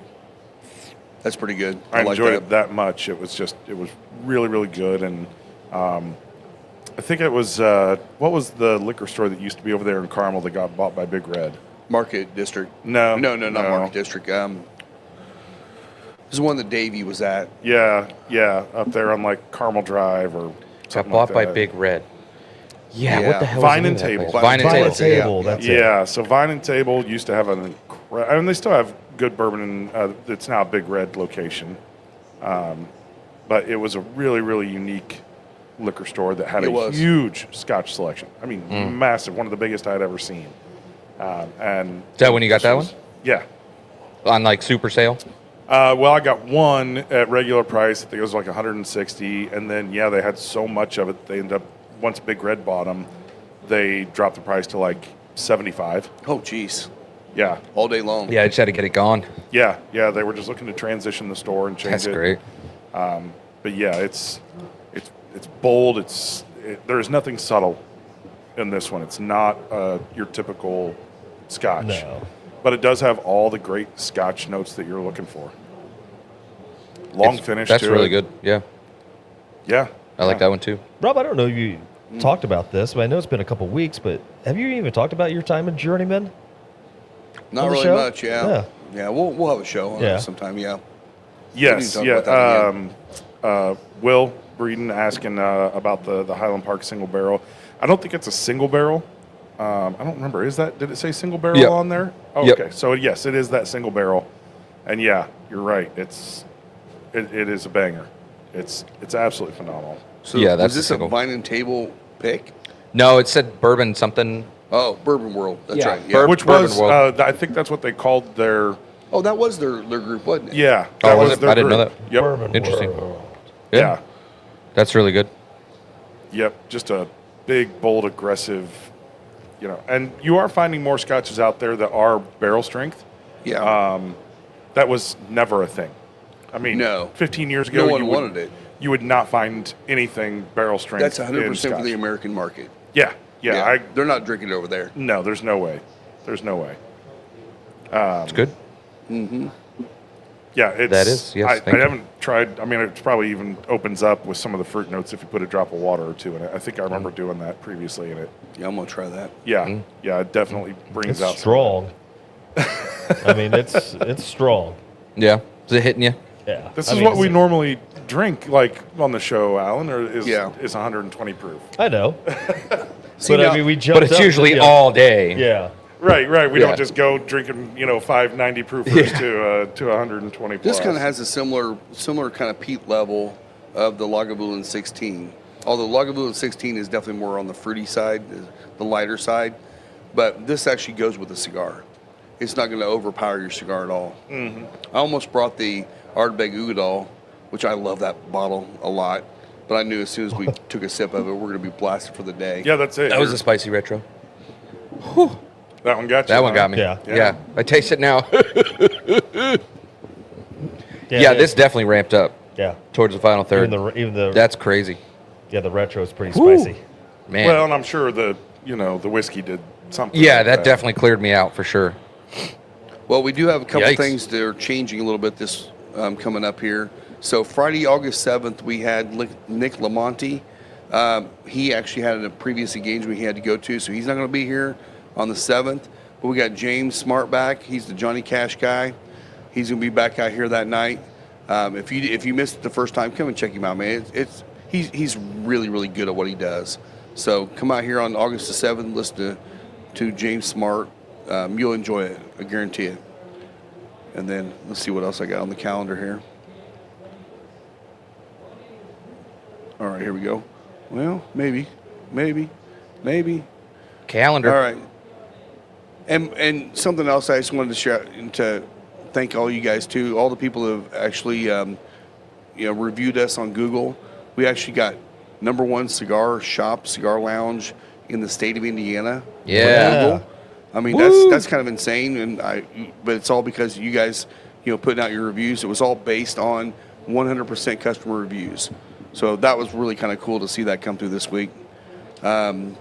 That's pretty good. I like enjoyed that. it that much. It was really, really good. And I think it was, what was the liquor store that used to be over there in Carmel that got bought by Big Red? Market District. No. not Market District. This is one that Davey was at. Yeah, up there on like Carmel Drive or Got something bought like by that. Big Red. Yeah, Yeah. what the hell Vine is the and name of that Table. place? Vine and Vine Table. and Table. Yeah. That's it. Yeah, so Vine and Table used to have and they still have good bourbon. It's now a Big Red location. But it was a really, really unique liquor store that had It a was. huge Scotch selection. I mean, massive, one of the biggest I'd ever seen. And Is that when you got this that was- one? Yeah. On, like, super sale? Well, I got one at regular price. I think it was like 160, and then they had so much of it. They ended up once Big Red bought them, they dropped the price to like 75. Oh, jeez. Yeah. all day long. Yeah, I just had to get it gone. Yeah. They were just looking to transition the store and change That's it. great. But yeah, it's bold. There's nothing subtle in this one. It's not your typical Scotch. No. But it does have all the great Scotch notes that you're looking for. Long finish. That's to really it. good. Yeah, Yeah. I like that one too. Rob, I don't know if you talked about this, but I know it's been a couple weeks. But have you even talked about your time in Journeyman? Not On the really show? much. Yeah. We'll have a show on Yeah. it sometime. Yeah. Yes. We can talk about that Will Breeden asking about the Highland Park single barrel. I don't think it's a single barrel. I don't remember. Did it say single barrel Yep. on there? Oh, Yep. okay. So yes, it is that single barrel. And yeah, you're right. It is a banger. It's absolutely phenomenal. So Yeah, that's was this a a single. Vine and Table pick? No, it said bourbon something. Oh, Bourbon World. That's Yeah. right. Yeah. Which Bourbon was World. I think that's what they called their Oh, that was their group, wasn't it? yeah. Oh, that was it? their I didn't know group. that. Yep. Bourbon Interesting. World. Yeah. That's really good. Yep. Just a big, bold, aggressive. And you are finding more scotches out there that are barrel strength. Yeah. That was never a thing. I mean, No. 15 years ago, No one you wanted it. You would not find anything barrel strength. That's 100% in for the Scotch. American market. Yeah. They're not drinking it over there. No, there's no way. There's no way. It's good. Yeah, it's, That is, yes, I thank you. haven't tried. I mean, it probably even opens up with some of the fruit notes if you put a drop of water or two in it. I think I remember doing that previously in it. Yeah, I'm gonna try that. Yeah, Mm-hmm. yeah, it definitely brings It's out strong. I mean, it's strong. Yeah. Is it hitting you? Yeah. This I is mean, what we normally drink, like on the show, Alan, or is Yeah. is 120 proof. I know. See, But now- I mean, we jumped But it's up- usually yeah. all day. Yeah. Right. We Yeah. don't just go drinking, 590 proofers to 120 plus. This kind of has a similar kind of peat level of the Lagavulin 16. Although Lagavulin 16 is definitely more on the fruity side, the lighter side. But this actually goes with the cigar. It's not going to overpower your cigar at all. Mm-hmm. I almost brought the Ardbeg Ugadal, which I love that bottle a lot. But I knew as soon as we took a sip of it, we're going to be blasted for the day. Yeah, that's it. That was a spicy retro. That one got you. That one huh? got me. Yeah. Yeah. I taste it now. Yeah. Yeah, this definitely ramped up Yeah. towards the final third. Even the That's crazy. the retro is pretty spicy. Man. Well, and I'm sure the whiskey did something. yeah, like that definitely cleared me out for sure. Well, we do have a couple Yikes. things that are changing a little bit this coming up here. So Friday, August 7th, we had Nick Lamonti. He actually had a previous engagement he had to go to, so he's not going to be here on the 7th. But we got James Smart back. He's the Johnny Cash guy. He's going to be back out here that night. If you missed it the first time, come and check him out, man. He's really, really good at what he does. So come out here on August the 7th, listen to James Smart. You'll enjoy it, I guarantee it. And then let's see what else I got on the calendar here. All right, here we go. Well, maybe. Calendar. All right. And something else I just wanted to share to thank all you guys too. All the people who have actually reviewed us on Google. We actually got #1 cigar shop, cigar lounge in the state of Indiana. Yeah. on Google. I mean that's kind of insane, but it's all because you guys putting out your reviews. It was all based on 100% customer reviews. So that was really kind of cool to see that come through this week. The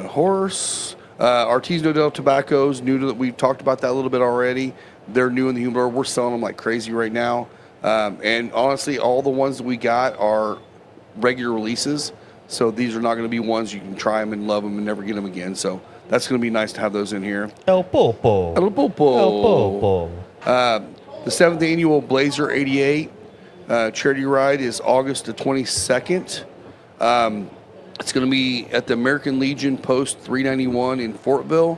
horse, Artisanal del Tobacco's new to we've talked about that a little bit already. They're new in the humidor. We're selling them like crazy right now. And honestly, all the ones that we got are regular releases. So these are not going to be ones you can try them and love them and never get them again. So that's going to be nice to have those in here. El Popo. El Popo. El Popo. The 7th annual Blazer 88 charity ride is August the 22nd. It's going to be at the American Legion Post 391 in Fortville.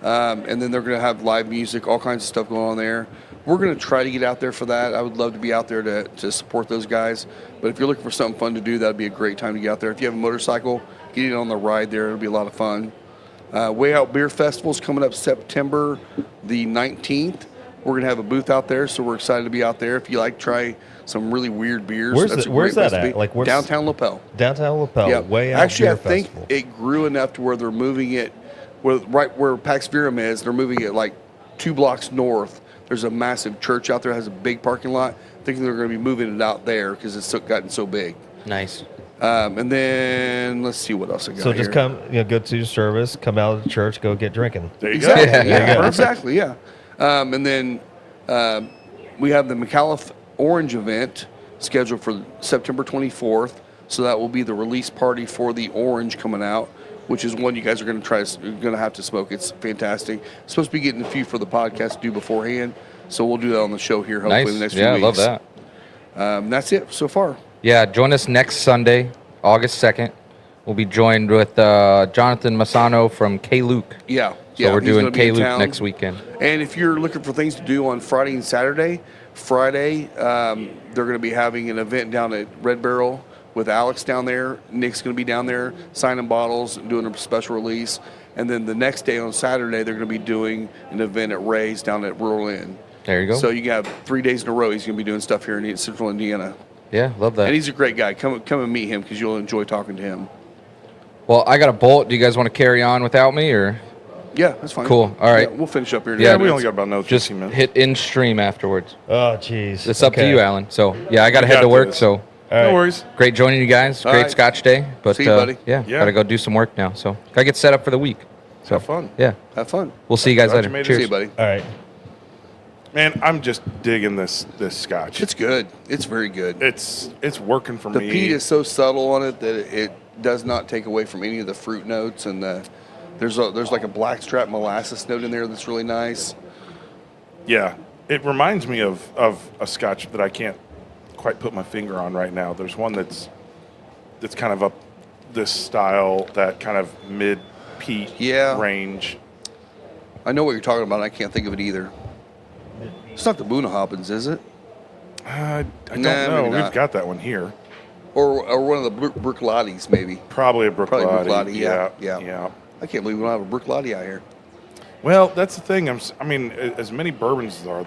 And then they're going to have live music, all kinds of stuff going on there. We're going to try to get out there for that. I would love to be out there to support those guys. But if you're looking for something fun to do, that would be a great time to get out there. If you have a motorcycle, get in on the ride there. It'll be a lot of fun. Way Out Beer Festival is coming up September the 19th. We're going to have a booth out there, so we're excited to be out there. If you like, try some really weird beers. Where's that's the- a where's great that place to at? be. Like, where's- Downtown Lapel. Downtown Lapel. Yeah, Way Out actually, Beer I think Festival. it grew enough to where they're moving it right where Pax Verum is. They're moving it like 2 blocks north. There's a massive church out there that has a big parking lot. Thinking they're going to be moving it out there because it's gotten so big. Nice. And then let's see what else I got. So just here. come, go to your service, come out of the church, go get drinking. There you Exactly. go. Yeah. Exactly. Yeah. And then we have the McAuliffe Orange event scheduled for September 24th. So that will be the release party for the orange coming out, which is one you guys are going to have to smoke. It's fantastic. Supposed to be getting a few for the podcast to do beforehand. So we'll do that on the show here hopefully Nice. the next few Yeah, I weeks. love that. That's it so far. Yeah, join us next Sunday, August 2nd. We'll be joined with Jonathan Massano from K-Luke. Yeah. So we're he's doing gonna be in K-Luke town. next weekend. And if you're looking for things to do on Friday and Saturday, they're going to be having an event down at Red Barrel with Alex down there. Nick's going to be down there signing bottles, doing a special release. And then the next day on Saturday, they're going to be doing an event at Ray's down at Rural Inn. There you go. So you have 3 days in a row. He's going to be doing stuff here in Central Indiana. Yeah, love that. And he's a great guy. Come and meet him because you'll enjoy talking to him. Well, I got a bolt. Do you guys want to carry on without me, or Yeah, that's fine. Cool. All right. Yeah, we'll finish up here. Yeah, in a we minute. only got about another just 15 minutes. hit in stream afterwards? Oh, jeez. It's up to Okay. you, Alan. So yeah, I got to We head got to work. this. So All No right. worries. great joining you guys. All Great right. Scotch day. But See you, buddy. Yeah, Yeah. gotta go do some work now. So gotta get set up for the week. So Have fun. yeah, Have fun. we'll see you guys Glad you later. made it. Cheers. See you, buddy. All right. Man, I'm just digging this Scotch. It's good. It's very good. It's working for The me. peat is so subtle on it that it does not take away from any of the fruit notes, and there's like a blackstrap molasses note in there that's really nice. Yeah, it reminds me of a Scotch that I can't quite put my finger on right now. There's one that's kind of up this style, that kind of mid peat range. I know what you're talking about. I can't think of it either. It's not the Bunnahaupens, is it? I don't Nah, know. maybe We've not. got that one here. Or one of the Brooklatties, maybe. Probably a Brooklotti. Probably Brooklotti, yeah. yeah. I can't believe we don't have a Brooklattie out here. Well, that's the thing. I mean, as many bourbons as are,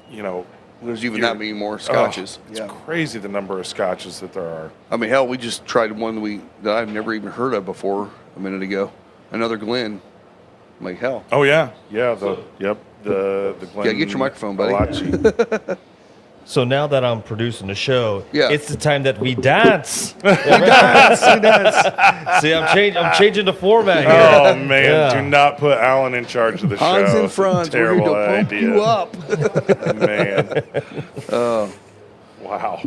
you know, There's even You're- that many more scotches. It's crazy the number of scotches that there are. I mean, hell, we just tried one that I've never even heard of before a minute ago. Another Glen. I'm like, hell. Oh yeah, the Glen. Yeah, get your microphone, buddy. Malachi. So now that I'm producing the show, Yeah. it's the time that we dance. We dance. See, I'm changing the format here. Oh man, Yeah. do not put Alan in charge of the Hans show. in front. We're Terrible going to pump idea. you up. Man. Wow.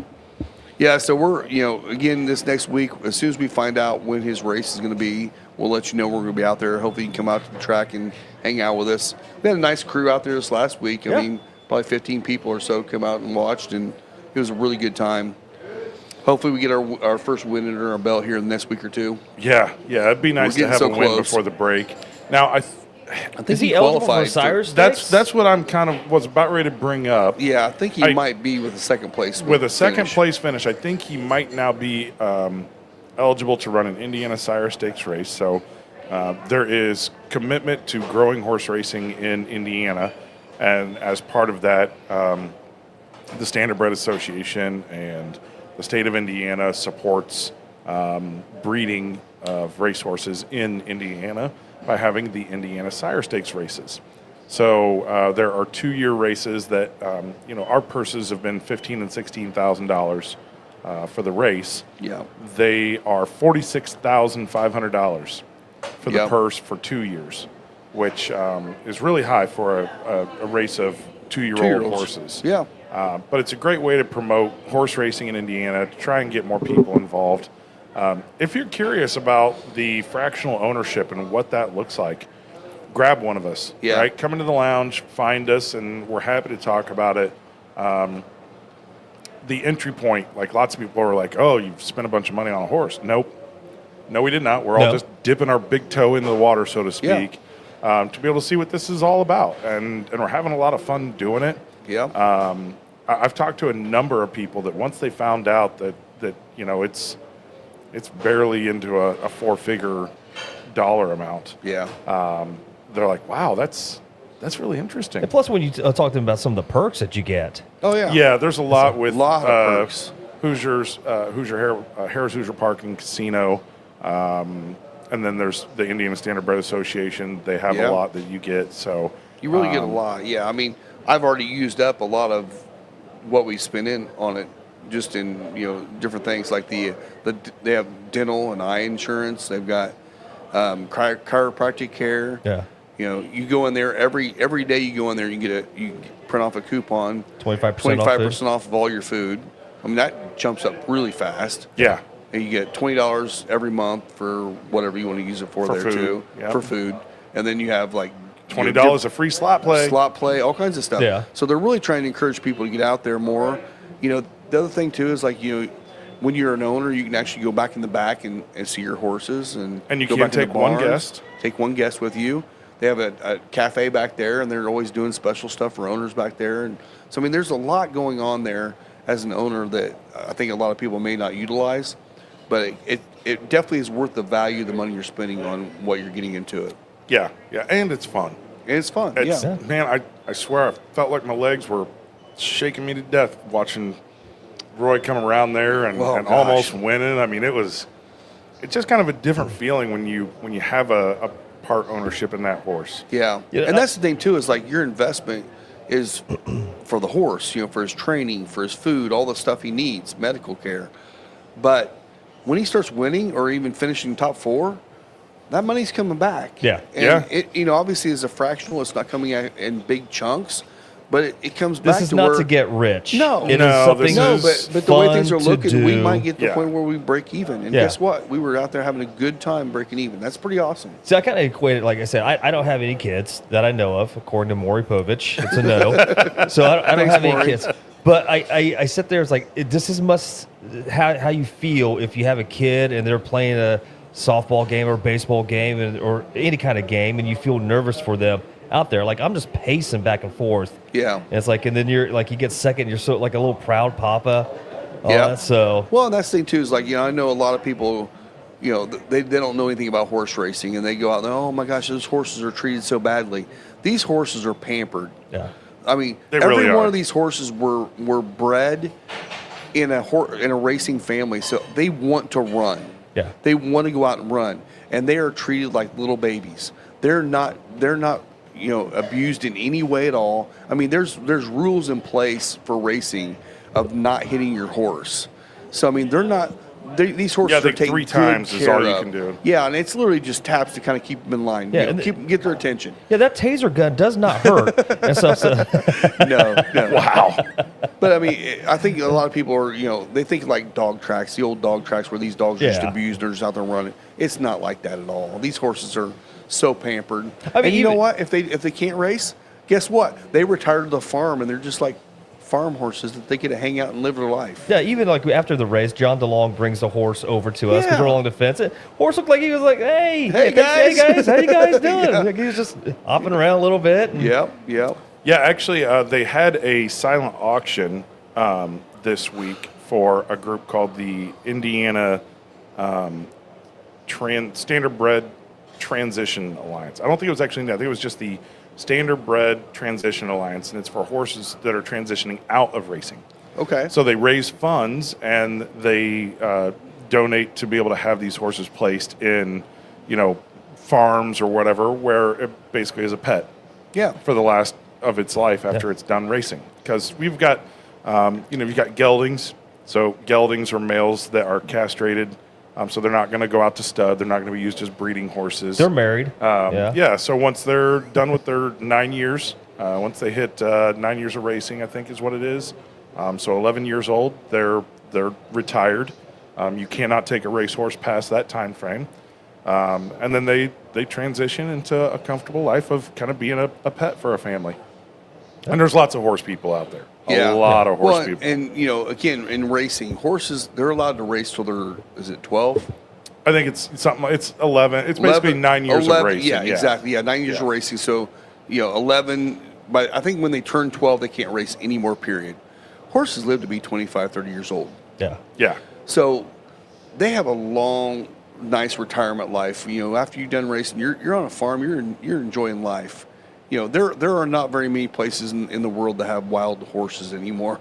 Yeah, so we're, again, this next week, as soon as we find out when his race is going to be, we'll let you know we're going to be out there. Hopefully you can come out to the track and hang out with us. We had a nice crew out there this last week. I mean, probably 15 people or so come out and watched, and it was a really good time. Hopefully we get our first win under our belt here in the next week or two. Yeah, it'd be nice to getting have so a win close. before the break. Now, I think Is he eligible for qualified Cyrus? that's what I'm kind of was about ready to bring up. Yeah, I think he I- might be with a second place. With a second finish. place finish, I think he might now be eligible to run an Indiana Sire Stakes race. So there is commitment to growing horse racing in Indiana, and as part of that, the Standardbred Association and the state of Indiana supports breeding of racehorses in Indiana by having the Indiana Sire Stakes races. So there are 2-year races that our purses have been $15,000 and $16,000 for the race. Yeah. They are $46,500 for the Yep. purse for 2 years, which is really high for a race of 2-year-old Two-year-olds. horses. Yeah. But it's a great way to promote horse racing in Indiana, to try and get more people involved. If you're curious about the fractional ownership and what that looks like, grab one of us. Yeah. Right? Come into the lounge, find us, and we're happy to talk about it. The entry point, like lots of people are like, oh, you've spent a bunch of money on a horse. Nope. No, we did not. We're all No. just dipping our big toe into the water, so to Yeah. speak, to be able to see what this is all about. And we're having a lot of fun doing it. Yeah. I've talked to a number of people that once they found out that it's barely into a 4-figure dollar amount, yeah. they're like, wow, that's really interesting. And plus, when you talk to them about some of the perks that you get, Oh, yeah. Yeah, there's a lot with lot of perks. Hoosier Harris Hoosier Park and Casino. And then there's the Indiana Standardbred Association. They have Yeah. a lot that you get. So You really get a lot. Yeah, I mean, I've already used up a lot of what we spent in on it, just in different things like they have dental and eye insurance. They've got chiropractic care. Yeah. You go in there every day. You go in there, you print off a coupon, 25% off of all your food. I mean, that jumps up really fast. yeah, And you get $20 every month for whatever you want to use it for there food. too, Yep. for food. And then you have like $20 a free slot play. slot play, all kinds of stuff. Yeah. So they're really trying to encourage people to get out there more. The other thing too is like when you're an owner, you can actually go back in the back and see your horses and And you go can back in the take one barns, guest. Take one guest with you. They have a cafe back there, and they're always doing special stuff for owners back there. And so I mean, there's a lot going on there as an owner that I think a lot of people may not utilize, but it definitely is worth the value of the money you're spending on what you're getting into it. Yeah, and it's fun. And it's fun. It's, yeah. Man, I swear I felt like my legs were shaking me to death watching Roy come around there and Oh, gosh. almost winning. I mean, it's just kind of a different feeling when you have a part ownership in that horse. Yeah. Yeah, And that's the thing too, is like your investment is for the horse, for his training, for his food, all the stuff he needs, medical care. But when he starts winning or even finishing top 4, that money's coming back. Yeah. And Yeah. it obviously is a fractional, it's not coming out in big chunks, but it comes back This is to not where to get rich. No. It is No, something this no, is but the way fun things are to looking, we do. might get to the Yeah. point where we break even. And Yeah. guess what? We were out there having a good time breaking even. That's pretty awesome. See, I kind of equate it, like I said, I don't have any kids that I know of, according to Maury Povich. It's a no. So I don't Thanks, have any Maury. kids. But I sit there, it's like, this is how you feel if you have a kid and they're playing a softball game or baseball game or any kind of game and you feel nervous for them out there. Like, I'm just pacing back and forth. Yeah. And it's like, and then you're like, you get second, you're so like a little proud papa. Yeah. So Well, and that's the thing too is like I know a lot of people, they don't know anything about horse racing, and they go out there. Oh my gosh, those horses are treated so badly. These horses are pampered. yeah. I mean, They every really one are. of these horses were bred in a racing family, so they want to run. Yeah. They want to go out and run, and they are treated like little babies. They're not abused in any way at all. I mean, there's rules in place for racing of not hitting your horse. So I mean, these horses Yeah, I are think taken 3 good times is care all you of. can do. Yeah, and it's literally just taps to kind of keep them in line. Yeah, and get their attention. Yeah, that taser gun does not hurt. And so No. Wow. But I mean, I think a lot of people are, they think like dog tracks, the old dog tracks where these dogs are just Yeah. abused, they're just out there running. It's not like that at all. These horses are so pampered. I mean, and you know even- what? If they can't race, guess what? They retire to the farm, and they're just like farm horses that they get to hang out and live their life. Yeah, even like after the race, John DeLong brings the horse over to us because Yeah. we're along the fence. Horse looked like he was like, "Hey, Hey, guys, guys." how you guys doing?" Yeah. Like he was just hopping around a little bit. And Yep. Yeah, actually, they had a silent auction this week for a group called the Indiana Standardbred Transition Alliance. I don't think it was actually that. I think it was just the Standardbred Transition Alliance, and it's for horses that are transitioning out of racing. Okay. So they raise funds and they donate to be able to have these horses placed in, farms or whatever, where it basically is a pet Yeah. for the last of its life after it's done racing. Because we've got, you've got geldings. So geldings are males that are castrated. So they're not going to go out to stud. They're not going to be used as breeding horses. they're married. Yeah. So once they're done with their 9 years, once they hit 9 years of racing, I think is what it is. So 11 years old, they're retired. You cannot take a racehorse past that time frame. And then they transition into a comfortable life of kind of being a pet for a family. And there's lots of horse people out there. A lot of horse people. And again, in racing, horses, they're allowed to race till they're, is it 12? I think it's something. It's 11. It's basically 9 years 11, of racing. Yeah, exactly. Yeah, 9 years of Yeah. racing. So, 11. But I think when they turn 12, they can't race anymore. Period. Horses live to be 25, 30 years old. Yeah. Yeah. So they have a long, nice retirement life. After you're done racing, you're on a farm. You're enjoying life. There are not very many places in the world that have wild horses anymore.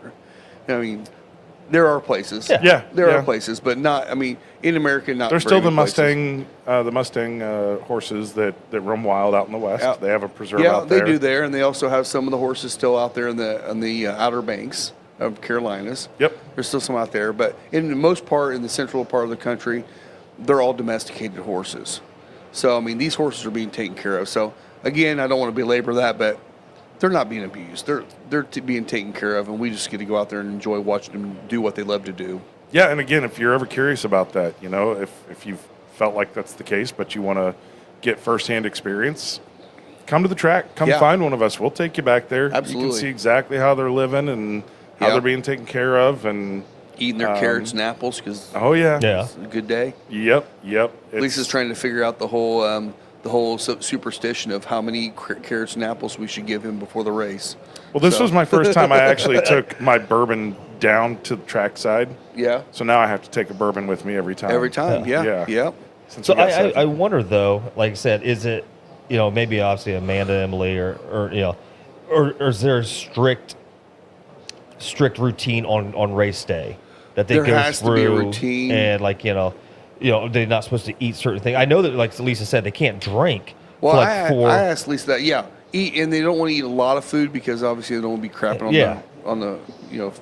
I mean, There are places. Yeah, There yeah. are places, but not. I mean, in America, not. There's very still the many places. Mustang horses that roam wild out in the west. Yeah. They have a preserve Yeah, out there. they do there, and they also have some of the horses still out there in the Outer Banks of Carolinas. Yep. There's still some out there, but in the most part, in the central part of the country, they're all domesticated horses. So I mean, these horses are being taken care of. So again, I don't want to belabor that, but they're not being abused. They're being taken care of, and we just get to go out there and enjoy watching them do what they love to do. Yeah, and again, if you're ever curious about that, you know, if you've felt like that's the case, but you want to get firsthand experience, come to the track. Come Yeah. find one of us. We'll take you back there. You Absolutely. can see exactly how they're living and how Yeah. they're being taken care of. And Eating their carrots and apples because oh yeah, Yeah. it's a good day. yep. Lisa's trying to figure out the whole superstition of how many carrots and apples we should give him before the race. Well, this So- was my first time I actually took my bourbon down to the trackside. Yeah, So now I have to take a bourbon with me every time. every time. Yeah. Yeah. Since So we got I seven. wonder though, like I said, is it, you know, maybe obviously Amanda, Emily, or you know, or is there a strict routine on race day that they There go has to through be a routine. and like you know they're not supposed to eat certain things. I know that like Lisa said they can't drink. Well, for like I asked Lisa that. Yeah, eat, and they don't want to eat a lot of food because obviously they don't want to be crapping on Yeah. the you know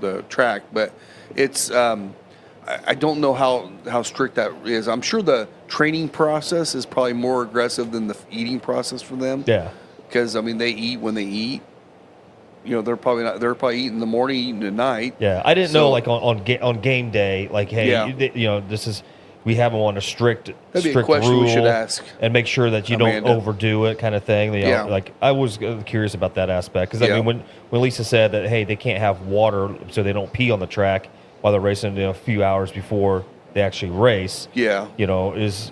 the track. But it's I don't know how strict that is. I'm sure the training process is probably more aggressive than the eating process for them. Yeah. Because I mean they eat when they eat. You know, they're probably eating in the morning, eating at night. Yeah, I didn't So- know like on game day, like hey, Yeah. you know, this is we have them on a strict That'd be a strict question rule we should ask and make sure that you Amanda. don't overdo it, kind of thing. You know, Yeah. like I was curious about that aspect because I Yeah. mean when Lisa said that hey they can't have water so they don't pee on the track while they're racing, you know, a few hours before they actually race. Yeah. You know, is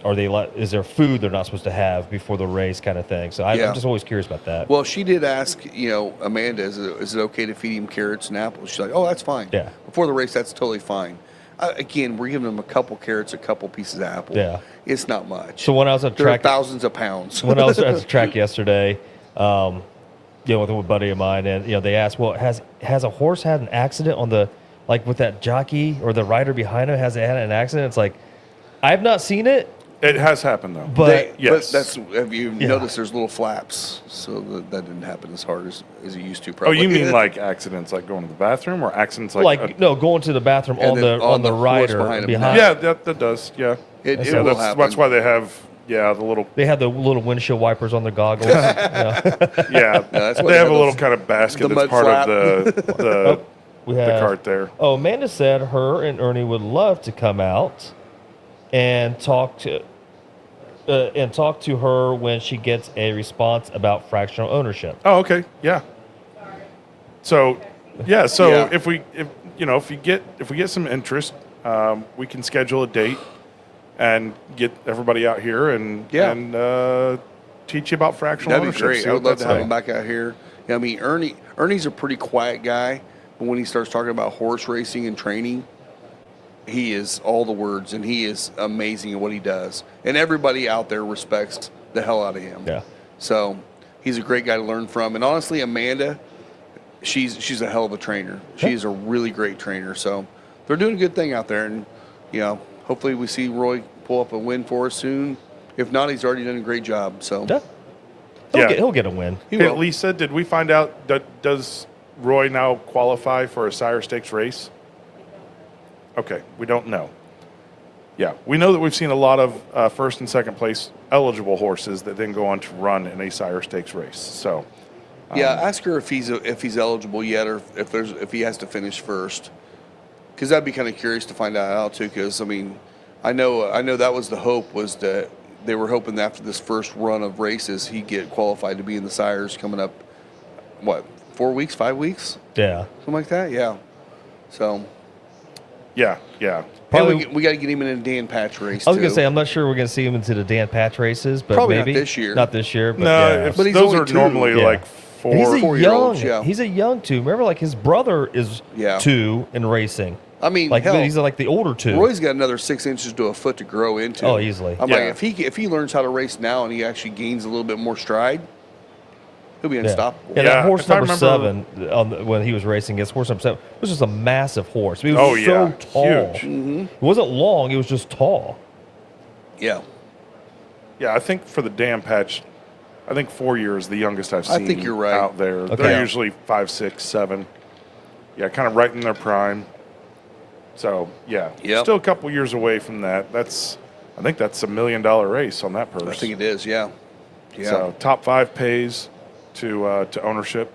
there food they're not supposed to have before the race, kind of thing. So Yeah. I'm just always curious about that. Well, she did ask, you know, Amanda, is it okay to feed him carrots and apples? She's like, oh, that's fine. Yeah. Before the race, that's totally fine. Again, we're giving them a couple carrots, a couple pieces of apple. Yeah. It's not much. So when I was at There track, are thousands of pounds. when I was at the track yesterday, you know, with a buddy of mine, and you know, they asked, "Well, has a horse had an accident on the like with that jockey or the rider behind him? Has it had an accident?" It's like, I've not seen it, It has happened though. but yes. Have you Yeah. noticed there's little flaps? So that didn't happen as hard as it used to, Oh, probably. you mean like accidents like going to the bathroom or accidents like, like no, going to the bathroom And on then the on the the horse rider behind him. behind. yeah, that does. Yeah. It Yeah, will that's happen. why they have the little They had the little windshield wipers on their goggles. Yeah. yeah. that's why they they have have a little those- kind of basket the that's mud part of the We the have cart there. Oh, Amanda said her and Ernie would love to come out and talk to her when she gets a response about fractional ownership. Oh, okay. Yeah. So, yeah. So Yeah. if we get some interest, we can schedule a date and get everybody out here and Yeah. teach you about fractional That'd be ownership. great. see I what would love that's to have like. him back out here. Yeah, I mean, Ernie's a pretty quiet guy, but when he starts talking about horse racing and training, he is all the words, and he is amazing at what he does. And everybody out there respects the hell out of him. Yeah. So he's a great guy to learn from. And honestly, Amanda, she's a hell of a trainer. She's a really great trainer. So they're doing a good thing out there, and you know, hopefully we see Roy pull up a win for us soon. If not, he's already done a great job. So Yeah. He'll get a win. he Hey, will. Lisa, did we find out that does Roy now qualify for a Sire Stakes race? Okay, we don't know. Yeah, we know that we've seen a lot of first and second place eligible horses that then go on to run in a Sire Stakes race. So, Yeah, ask her if he's eligible yet, or if he has to finish first. Because I'd be kind of curious to find out too. Because I mean, I know that was the hope, was that they were hoping that after this first run of races he'd get qualified to be in the Sires coming up. What, 4 weeks, 5 weeks, Yeah. something like that? Yeah. So yeah. Probably- and we got to get him in a Dan Patch race. I was gonna too. say I'm not sure we're gonna see him into the Dan Patch races, but Probably not maybe this year. Not this year, but No, yeah. if But he's those only are 2. normally Yeah. like And he's a young. 4-year-olds, yeah. He's a young two. Remember, like his brother is Yeah. 2 in racing. I mean, Like hell, he's like the older 2. Roy's got another 6 inches to a foot to grow into. Oh, easily. I'm Yeah. like, if he learns how to race now and he actually gains a little bit more stride, He'll be unstoppable. Yeah, Yeah, that horse if I number remember- 7 when he was racing against horse number 7 was just a massive horse. I mean, it Oh, was yeah. so tall. Huge. It wasn't long. It was just tall. Yeah. Yeah, I think for the dam patch, I think 4 years the youngest I've I seen think you're right. out there. Okay. They're usually 5, 6, 7. Yeah, kind of right in their prime. So yeah, Yep. still a couple years away from that. I think that's $1 million race on that purse. I think it is. Yeah. Yeah. So top 5 pays to ownership.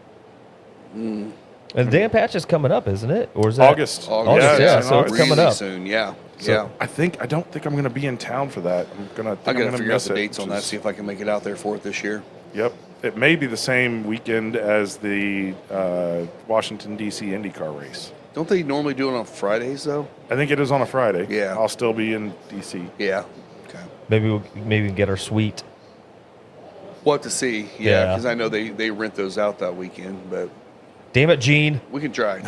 And the Dan Patch is coming up, isn't it? Or is that August. August, yeah, it's in so it's August. coming really up. soon. Yeah. So yeah. I don't think I'm going to be in town for that. I got to figure out the dates on that. Which See is- if I can make it out there for it this year. Yep. It may be the same weekend as the Washington, D.C. IndyCar race. Don't they normally do it on Fridays though? I think it is on a Friday. Yeah. I'll still be in D.C. Yeah. Okay. Maybe we can get our suite. We'll have to see. Yeah, Yeah. because I know they rent those out that weekend, but Damn it, Gene. we can try.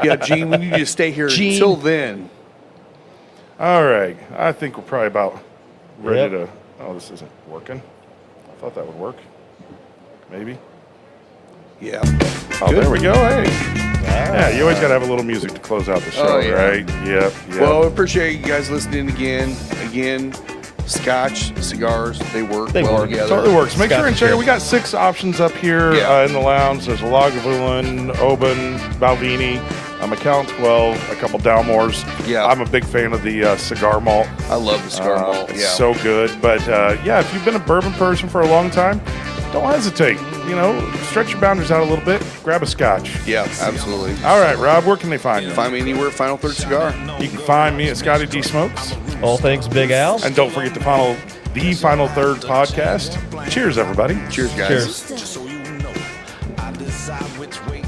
Yeah, Gene, we need you to stay here Gene. until then. All right. I think we're probably about ready Yep. to. Oh, this isn't working. I thought that would work. Maybe. Yeah. Oh, Good. there we go. Hey. Yeah, you always got to have a little music to close out the show, Oh, yeah. right? Yep. Well, I appreciate you guys listening again. Again, Scotch, cigars, they work They well work. together. Totally works. Make Scotch sure and is check it. good. We got 6 options up here Yeah. in the lounge. There's a Lagavulin, Oban, Balvini, a Macallan 12, a couple Dalmores. Yeah. I'm a big fan of the cigar malt. I love the cigar malt. It's Yeah. so good. But yeah, if you've been a bourbon person for a long time, don't hesitate. You know, stretch your boundaries out a little bit. Grab a Scotch. Yeah, absolutely. All right, Rob, where can they find you? Find me anywhere, Final Third Cigar. You can find me at Scotty D Smokes. All things Big Al. And don't forget to follow the Final Third podcast. Cheers, everybody. Cheers, guys. Cheers. Just so you know, I decide which way